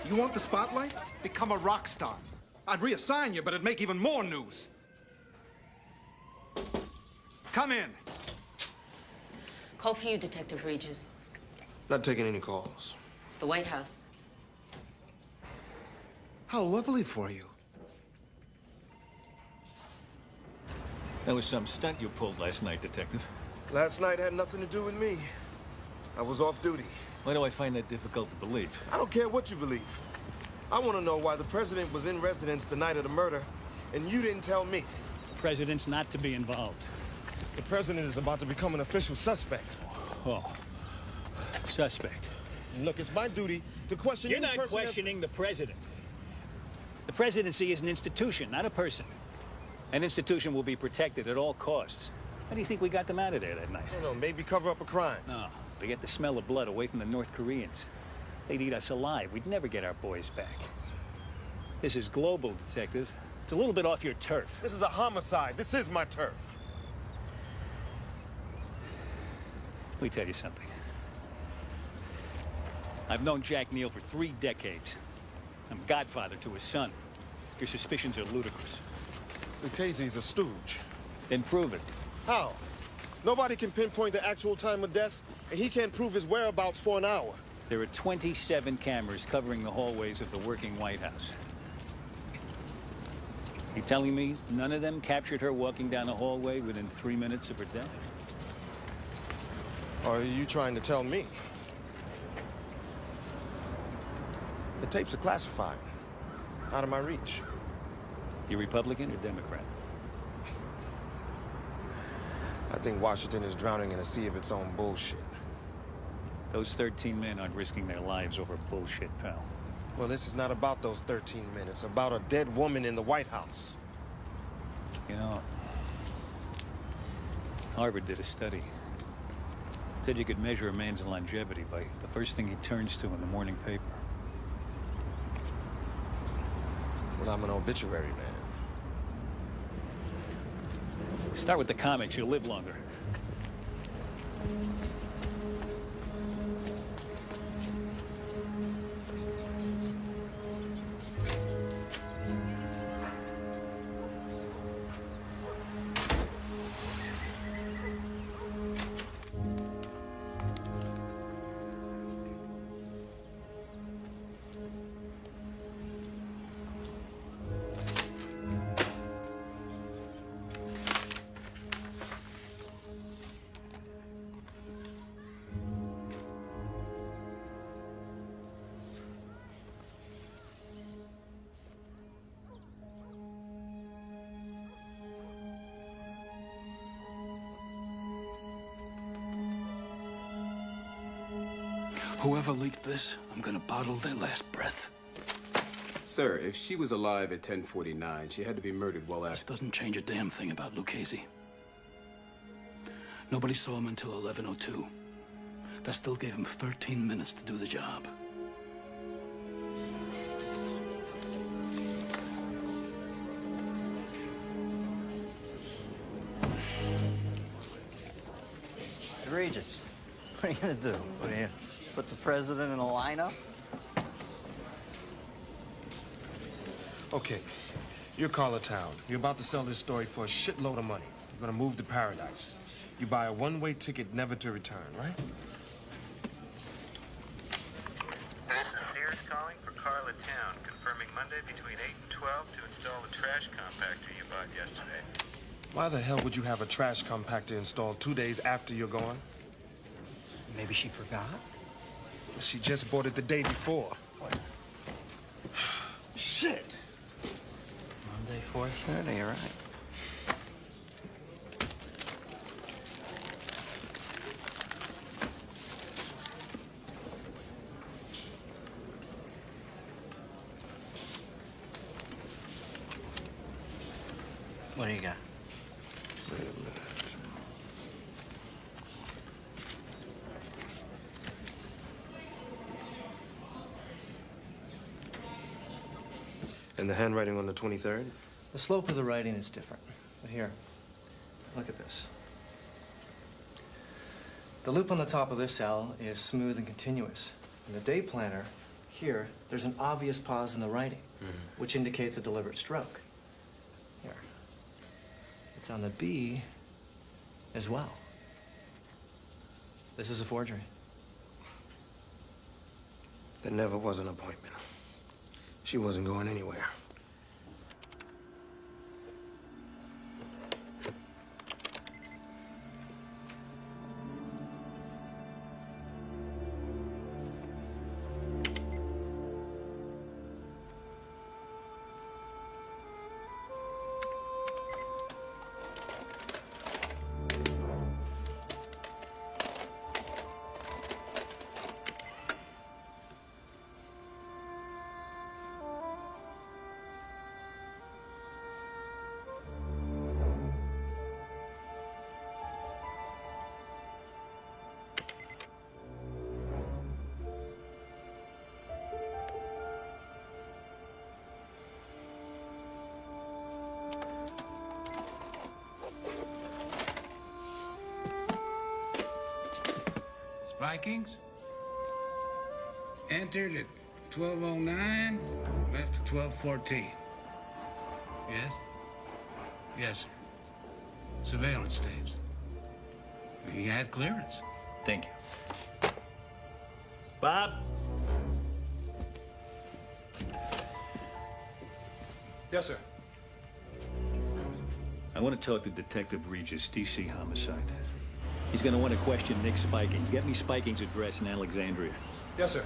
You want the spotlight? Become a rock star. I'd reassign you, but it'd make even more news. Come in. Call for you, Detective Regis. Not taking any calls. It's the White House. How lovely for you. That was some stunt you pulled last night, Detective. Last night had nothing to do with me. I was off duty. Why do I find that difficult to believe? I don't care what you believe. I want to know why the president was in residence the night of the murder, and you didn't tell me. The president's not to be involved. The president is about to become an official suspect. Oh, suspect. And look, it's my duty to question You're any not person questioning the president. The presidency is an institution, not a person. An institution will be protected at all costs. How do you think we got them out of there that night? I don't know, maybe cover up a crime. No, to get the smell of blood away from the North Koreans. They'd eat us alive. We'd never get our boys back. This is global, Detective. It's a little bit off your turf. This is a homicide. This is my turf. Let me tell you something. I've known Jack Neal for 3 decades. I'm godfather to his son. Your suspicions are ludicrous. Lucchese's a stooge. Then prove it. How? Nobody can pinpoint the actual time of death, and he can't prove his whereabouts for an hour. There are 27 cameras covering the hallways of the working White House. You telling me none of them captured her walking down a hallway within 3 minutes of her death? Or are you trying to tell me? The tapes are classified. Out of my reach. You Republican or Democrat? I think Washington is drowning in a sea of its own bullshit. Those 13 men aren't risking their lives over bullshit, pal. Well, this is not about those 13 men. It's about a dead woman in the White House. You know, Harvard did a study. Said you could measure a man's longevity by the first thing he turns to in the morning paper. Well, I'm an obituary man. Start with the comics, you'll live longer. Whoever leaked this, I'm gonna bottle their last breath. Sir, if she was alive at 10:49, she had to be murdered well This after. doesn't change a damn thing about Lucchese. Nobody saw him until 11:02. That still gave him 13 minutes to do the job. Egregious. What are you gonna do? What are you, put the president in a lineup? Okay, you're Carla Town. You're about to sell this story for a shitload of money. You're gonna move to paradise. You buy a one-way ticket never to return, right? This is Sears calling for Carla Town, confirming Monday between 8 and 12 to install the trash compactor you bought yesterday. Why the hell would you have a trash compactor installed 2 days after you're gone? Maybe she forgot? She just bought it the day before. Shit! Monday, 4:30, you're right. What do you got? Wait a minute. And the handwriting on the 23rd? The slope of the writing is different. But here, look at this. The loop on the top of this L is smooth and continuous. In the day planner, here, there's an obvious pause in the writing, which indicates a deliberate stroke. Here. It's on the B as well. This is a forgery. There never was an appointment. She wasn't going anywhere. Spikings? Entered at 12:09, left at 12:14. Yes? Yes, sir. Surveillance tapes. He had clearance. Thank you. Bob? Yes, sir. I want to talk to Detective Regis, DC Homicide. He's going to want to question Nick Spikings. Get me Spikings' address in Alexandria. Yes, sir.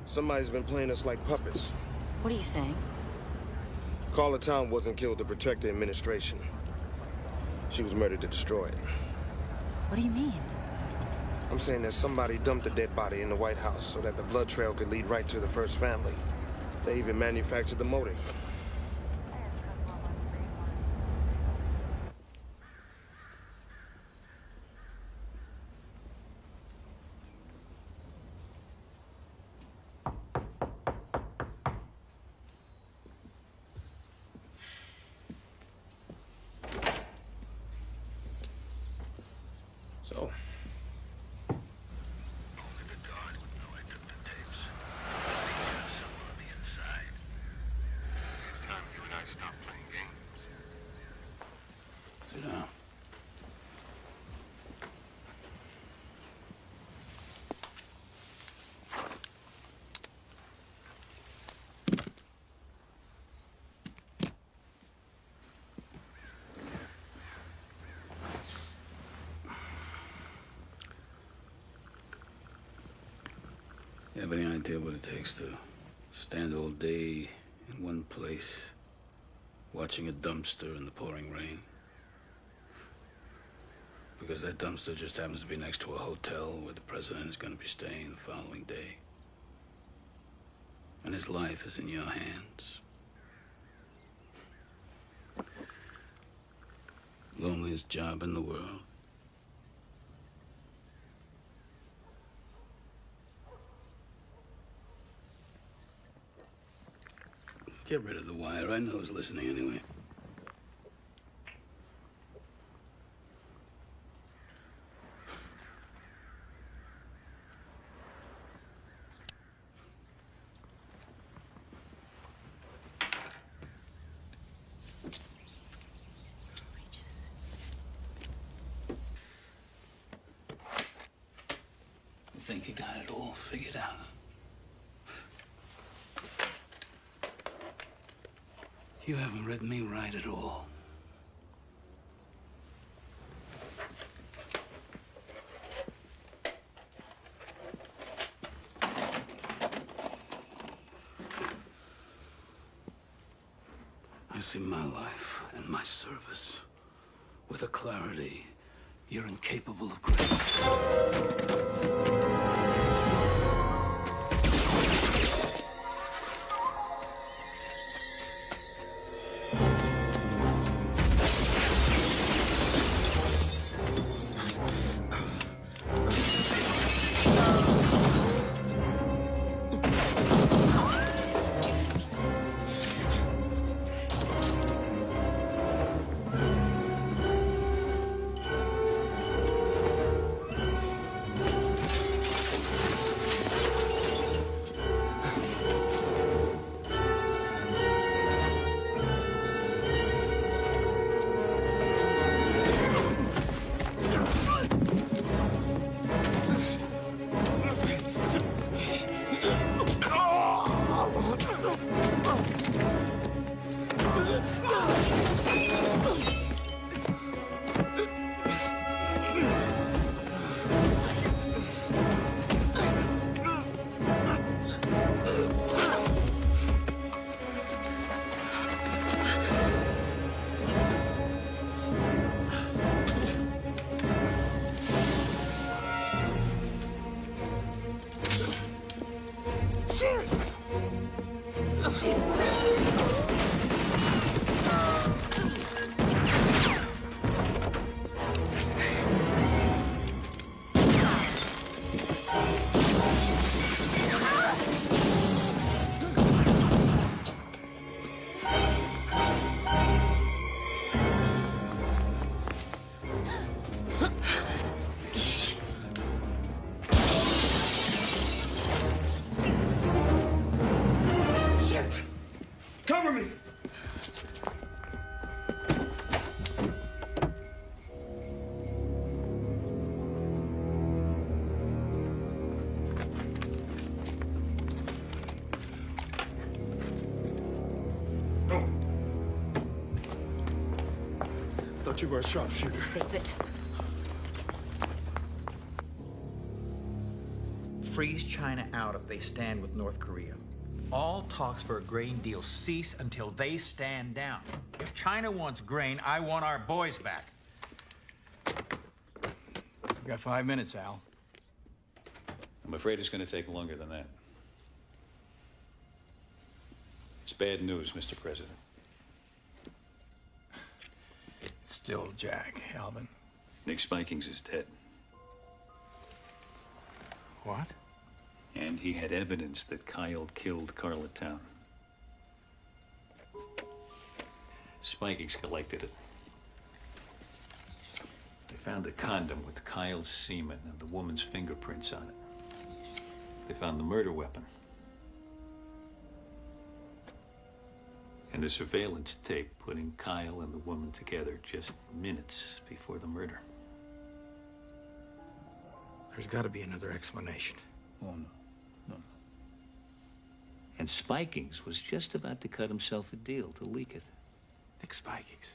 Somebody's been playing us like puppets. What are you saying? Carla Town wasn't killed to protect the administration. She was murdered to destroy it. What do you mean? I'm saying that somebody dumped a dead body in the White House so that the blood trail could lead right to the first family. They even manufactured the motive. So, Sit down. You have any idea what it takes to stand all day in one place, watching a dumpster in the pouring rain? Because that dumpster just happens to be next to a hotel where the president is going to be staying the following day. And his life is in your hands. Loneliest job in the world. Get rid of the wire. I know who's listening anyway. You think you got it all figured out? You haven't read me right at all. I see my life and my service with a clarity you're incapable of grasping. Cover me! Thought you were a sharpshooter. Save it. Freeze China out if they stand with North Korea. All talks for a grain deal cease until they stand down. If China wants grain, I want our boys back. You got 5 minutes, Al. I'm afraid it's going to take longer than that. It's bad news, Mr. President. Still Jack, Alvin. Nick Spikings is dead. What? And he had evidence that Kyle killed Carla Town. Spikings collected it. They found a condom with Kyle's semen and the woman's fingerprints on it. They found the murder weapon. And a surveillance tape putting Kyle and the woman together just minutes before the murder. There's got to be another explanation. Oh, no. And Spikings was just about to cut himself a deal to leak it. Nick Spikings.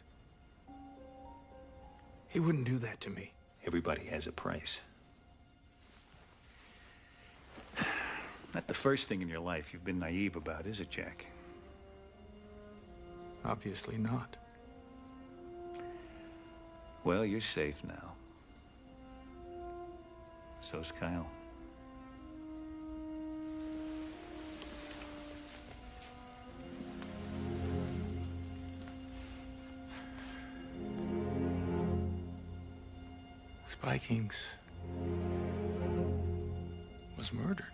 He wouldn't do that to me. Everybody has a price. Not the first thing in your life you've been naive about, is it, Jack? Obviously not. Well, you're safe now. So's Kyle. Spikings was murdered.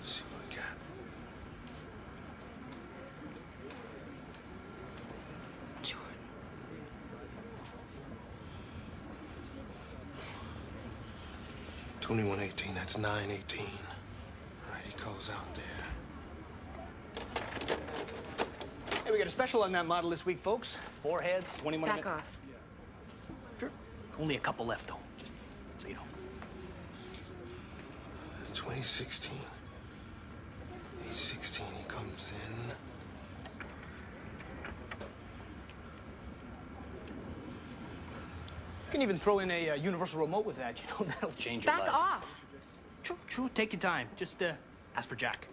See what we got. Jordan. $21.18, that's $9.18. All right, he goes out there. Hey, we got a special on that model this week, folks. 4 heads, 21 Back off. Sure. Only a couple left, though, just so you know. 2016. He's 16, he comes in. You can even throw in a universal remote with that, you know, that'll change your life. Back off. True, take your time. Just ask for Jack.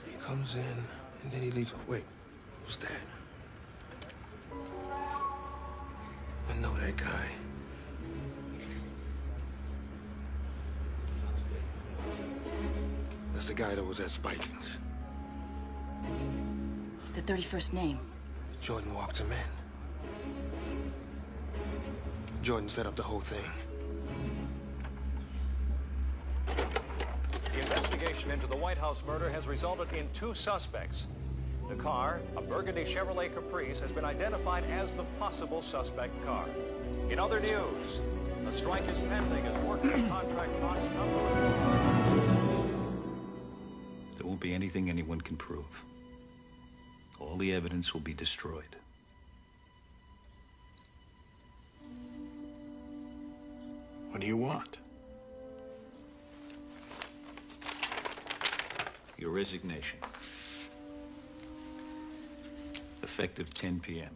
He comes in, and then he leaves. Wait, who's that? I know that guy. That's the guy that was at Spikings. The 31st name. Jordan walked him in. Jordan set up the whole thing. The investigation into the White House murder has resulted in 2 suspects. The car, a burgundy Chevrolet Caprice, has been identified as the possible suspect car. In other news, a strike is pending as workers contract costs There won't be anything anyone can prove. All the evidence will be destroyed. What do you want? Your resignation. Effective 10 p.m.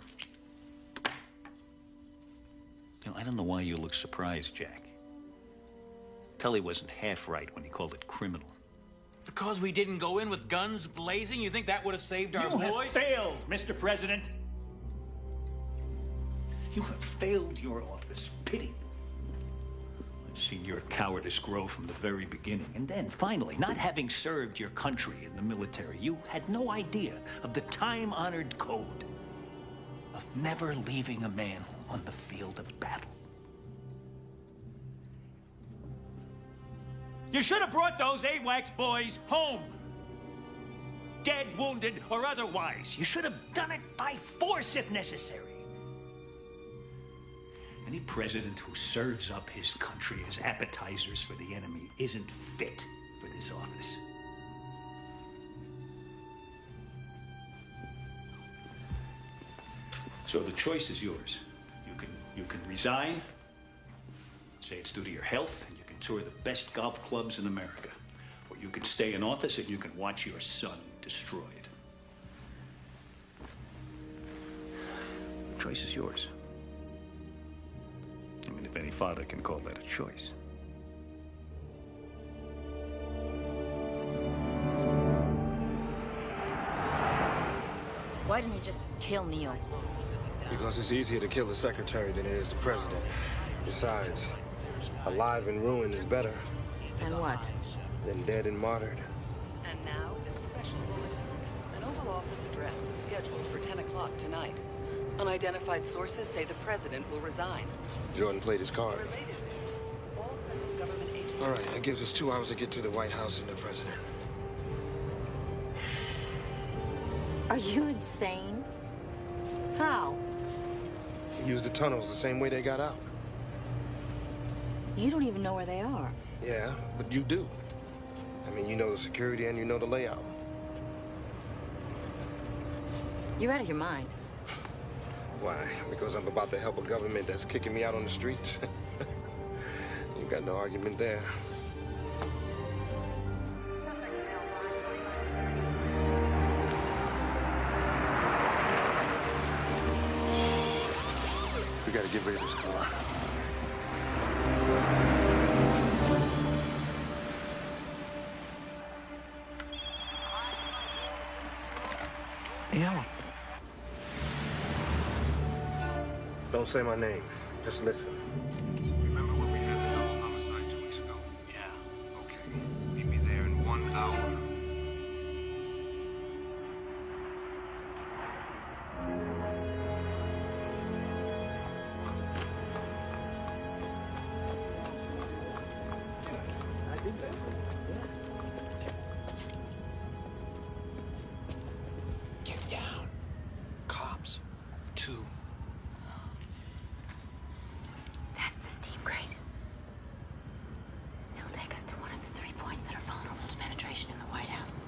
You know, I don't know why you look surprised, Jack. Tully wasn't half right when he called it criminal. Because we didn't go in with guns blazing? You think that would have saved our boys? You have failed, Mr. President. You have failed your office. Pity. I've seen your cowardice grow from the very beginning. And then, finally, not having served your country in the military, you had no idea of the time-honored code of never leaving a man on the field of battle. You should have brought those AWACS boys home. Dead, wounded, or otherwise. You should have done it by force if necessary. Any president who serves up his country as appetizers for the enemy isn't fit for this office. So the choice is yours. You can resign, say it's due to your health, and you can tour the best golf clubs in America. Or you can stay in office and you can watch your son destroyed. The choice is yours. I mean, if any father can call that a choice. Why didn't you just kill Neil? Because it's easier to kill the secretary than it is the president. Besides, alive and ruined is better. Then what? Than dead and martyred. And now, this special bulletin. An Oval Office address is scheduled for 10 o'clock tonight. Unidentified sources say the president will resign. Jordan played his card. All right, that gives us 2 hours to get to the White House and the president. Are you insane? How? Use the tunnels the same way they got out. You don't even know where they are. Yeah, but you do. I mean, you know the security and you know the layout. You're out of your mind. Why? Because I'm about to help a government that's kicking me out on the streets? You got no argument there. We gotta get rid of this car. Yeah. Don't say my name. Just listen. Remember when we had the double homicide 2 weeks ago? Yeah. Okay. Meet me there in 1 hour. Get down. Cops. 2. That's the steam grate. It'll take us to one of the 3 points that are vulnerable to penetration in the White House.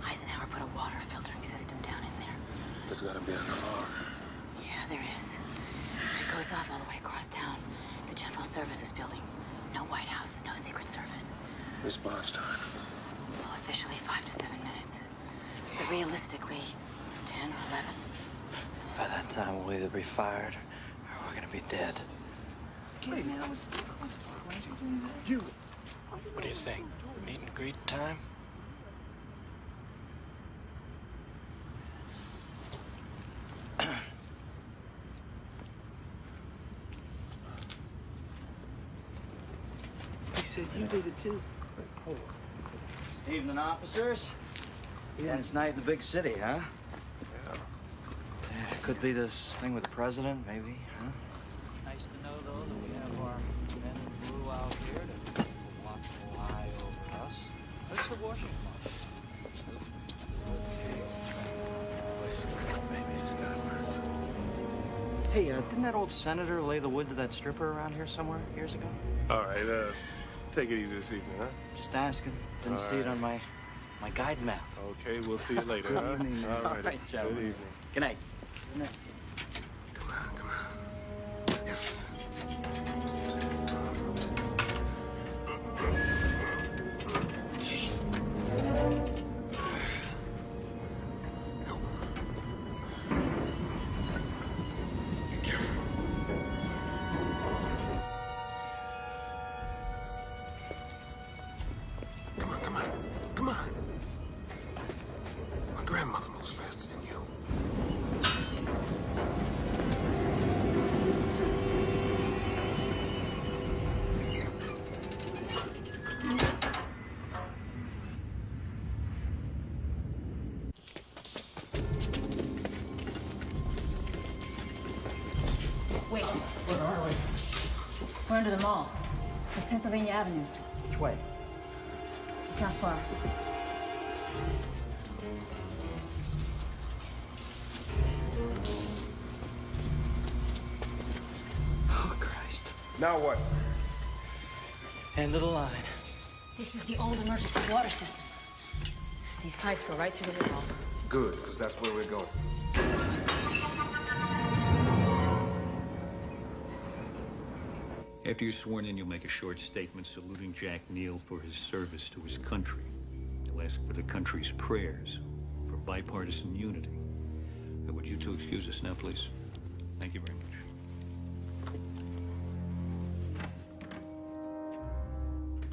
Eisenhower put a water filtering system down in there. There's gotta be an alarm. Yeah, there is. It goes off all the way across town. The General Services building. No White House, no Secret Service. Response time. Well, officially 5 to 7 minutes. But realistically, 10 or 11. By that time, we'll either be fired or we're gonna be dead. Hey, man, what's why are you doing that? You. What do you think? Meet and greet time? He said you did it too. Evening, officers. Tense night in the big city, huh? Yeah, could be this thing with the president, maybe, huh? Nice to know, though, that we have our men in blue out here to watch the eye over us. What's the Washington March? Hey, didn't that old senator lay the wood to that stripper around here somewhere years ago? All right, take it easy this evening, huh? Just asking. Didn't see it on my guide map. Okay, we'll see you later, huh? Good evening. All right, All right, gentlemen. good evening. Good night. Good night. Come on. Yes. Come on. My grandmother moves faster than you. We're under the mall. It's Pennsylvania Avenue. Which way? It's not far. Oh, Christ. Now what? End of the line. This is the old emergency water system. These pipes go right through the wall. Good, because that's where we're going. After you're sworn in, you'll make a short statement saluting Jack Neal for his service to his country. You'll ask for the country's prayers for bipartisan unity. Would you two excuse us now, please? Thank you very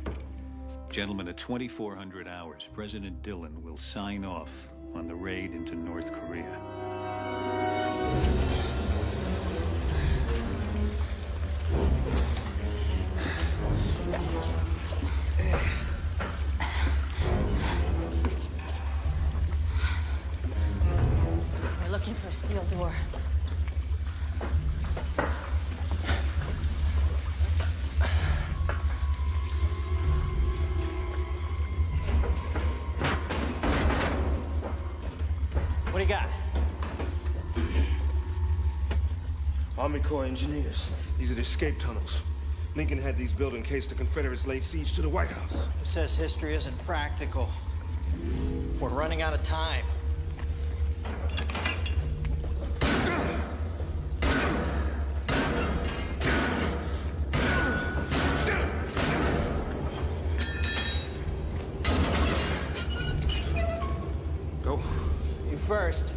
much. Gentlemen, at 2400 hours, President Dillon will sign off on the raid into North Korea. We're looking for a steel door. What do you got? Army Corps engineers. These are the escape tunnels. Lincoln had these built in case the Confederates laid siege to the White House. Who says history isn't practical? We're running out of time. Go. You first.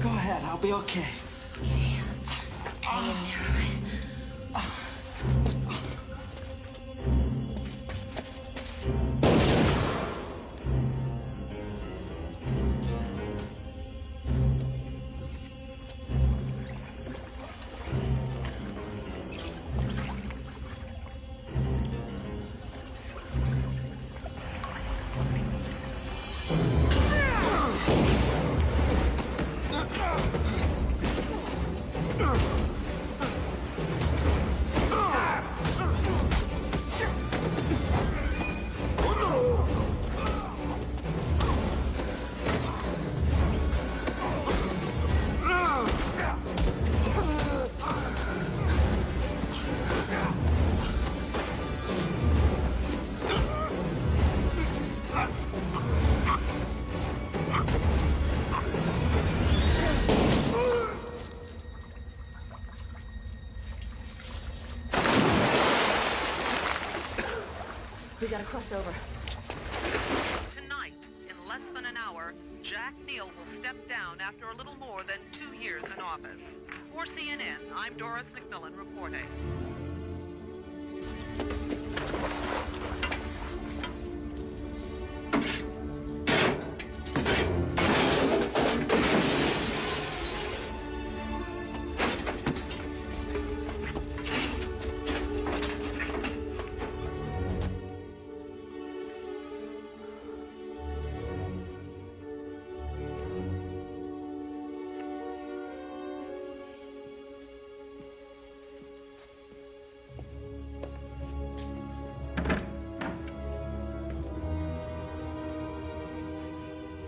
Go ahead, I'll be okay. Hang in there, all right? We gotta cross over. Tonight, in less than an hour, Jack Neal will step down after a little more than 2 years in office. For CNN, I'm Doris McMillan reporting.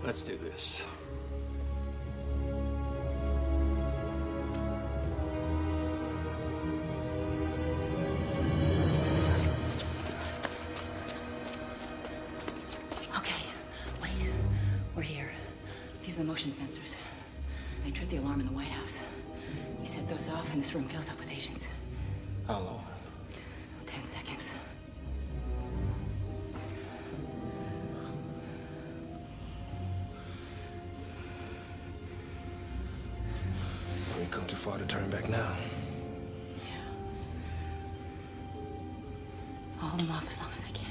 Let's do this. Okay, wait. We're here. These are the motion sensors. They tripped the alarm in the White House. You set those off, and this room fills up with agents. How long? 10 seconds. We've come too far to turn back now. I'll hold them off as long as I can.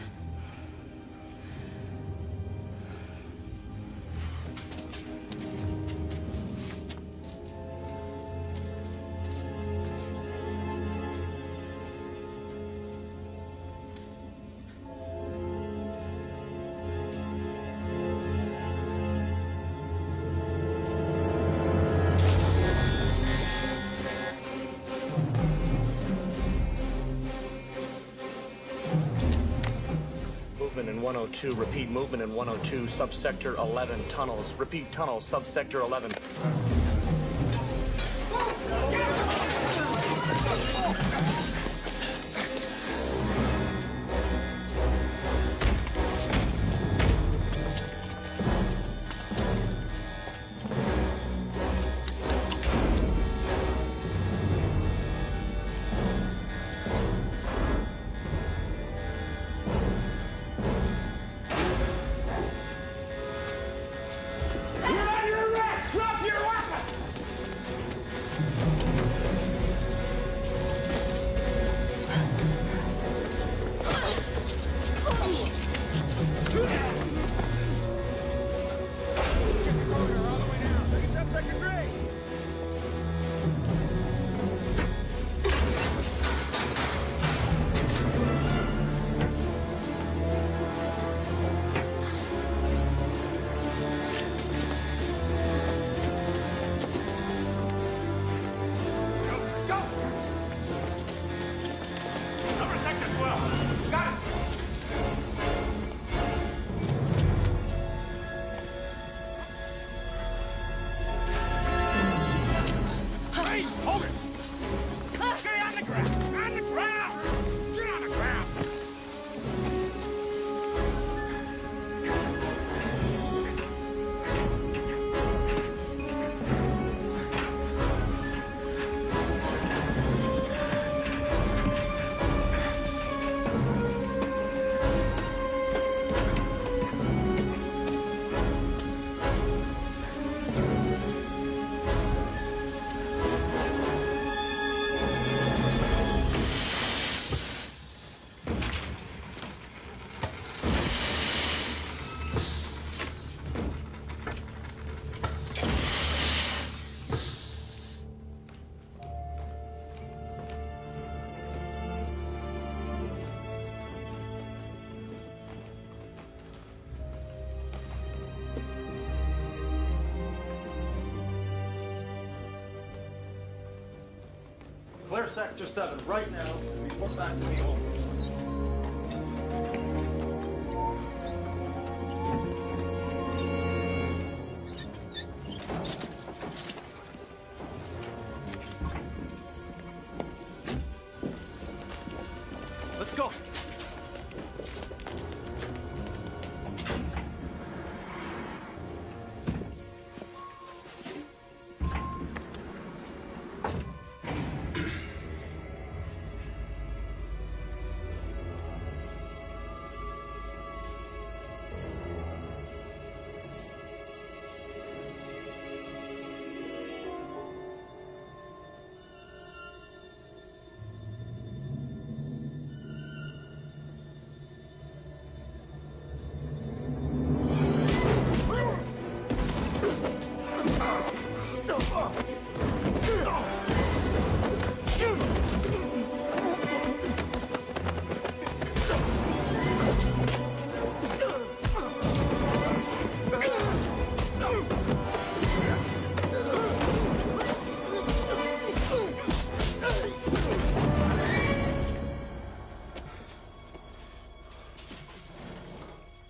Movement in 102. Repeat, movement in 102. Subsector 11. Tunnels. Repeat, tunnels. Subsector 11. You're under arrest! Drop your weapon! Number sector 12. Got it. Hey, hold it. Stay on the ground. On the ground. Get on the ground. Clear Sector 7 right now. Report back to me always. Let's go.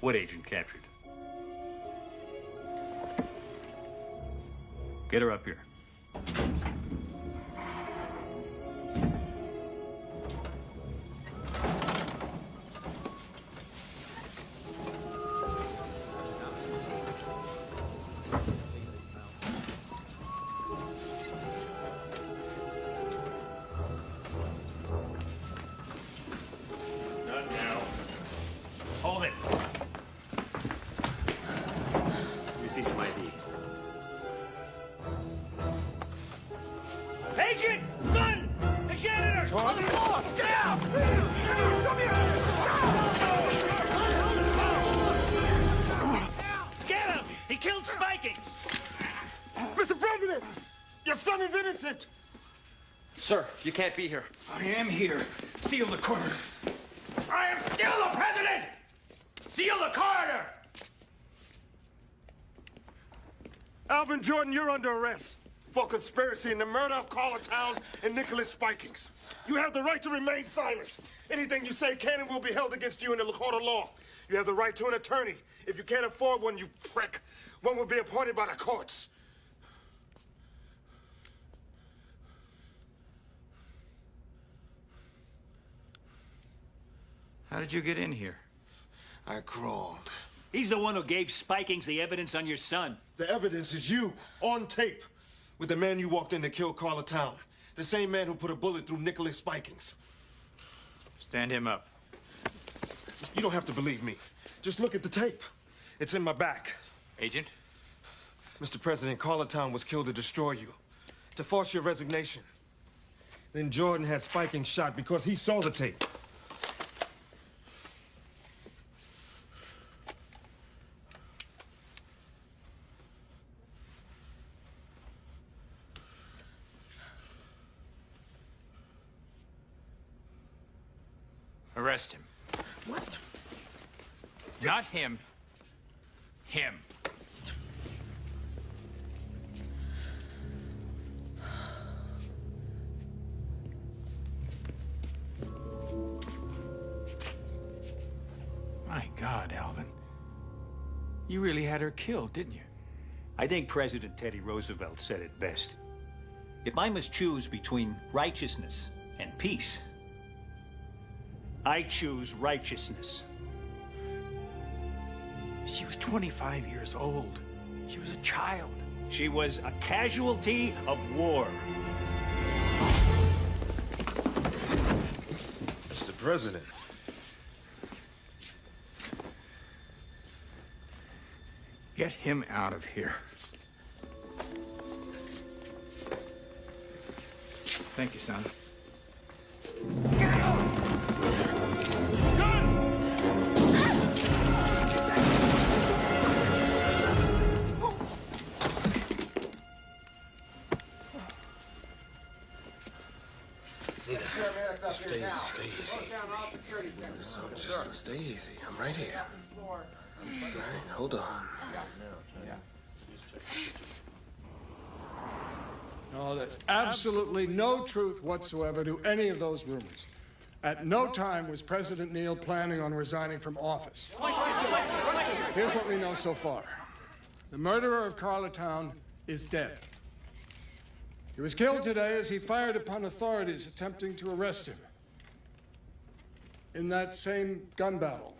What agent captured? Get her up here. Not now. Hold it. You see some ID. Agent! Gun! The janitor! On the floor! Get out! Get him! He killed Spiking! Mr. President, your son is innocent. Sir, you can't be here. I am here. Seal the corridor. I am still the president! Seal the corridor! Alvin Jordan, you're under arrest for conspiracy in the murder of Carla Towns and Nicholas Spikings. You have the right to remain silent. Anything you say can and will be held against you in the court of law. You have the right to an attorney. If you can't afford one, you prick, one will be appointed by the courts. How did you get in here? I crawled. He's the one who gave Spikings the evidence on your son. The evidence is you, on tape, with the man you walked in to kill Carla Town. The same man who put a bullet through Nicholas Spikings. Stand him up. You don't have to believe me. Just look at the tape. It's in my back. Agent? Mr. President, Carla Town was killed to destroy you, to force your resignation. Then Jordan had Spikings shot because he saw the tape. Arrest him. What? Not him. Him. My God, Alvin. You really had her killed, didn't you? I think President Teddy Roosevelt said it best. If I must choose between righteousness and peace, I choose righteousness. She was 25 years old. She was a child. She was a casualty of war. Mr. President. Get him out of here. Thank you, son. Stay easy. Just stay easy. I'm right here. All right, hold on. No, there's absolutely no truth whatsoever to any of those rumors. At no time was President Neal planning on resigning from office. Here's what we know so far. The murderer of Carla Town is dead. He was killed today as he fired upon authorities attempting to arrest him. In that same gun battle,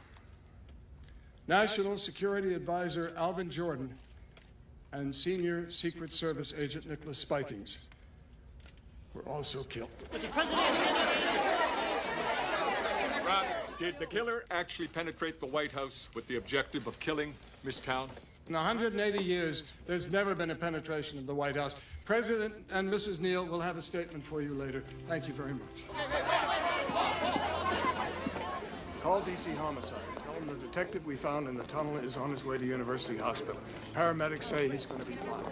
National Security Advisor Alvin Jordan and Senior Secret Service Agent Nicholas Spikings were also killed. Mr. President! Rob, did the killer actually penetrate the White House with the objective of killing Miss Town? In 180 years, there's never been a penetration of the White House. President and Mrs. Neal will have a statement for you later. Thank you very much. Call DC Homicide. Tell them the detective we found in the tunnel is on his way to University Hospital. Paramedics say he's going to be fine.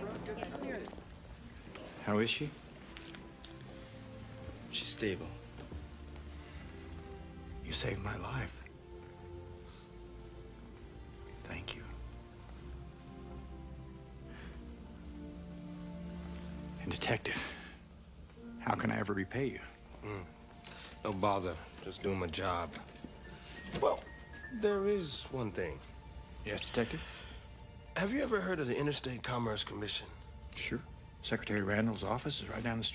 How is she? She's stable. You saved my life. Thank you. And Detective, how can I ever repay you? No bother. Just doing my job. Well, there is one thing. Yes, Detective? Have you ever heard of the Interstate Commerce Commission? Sure. Secretary Randall's office is right down the street.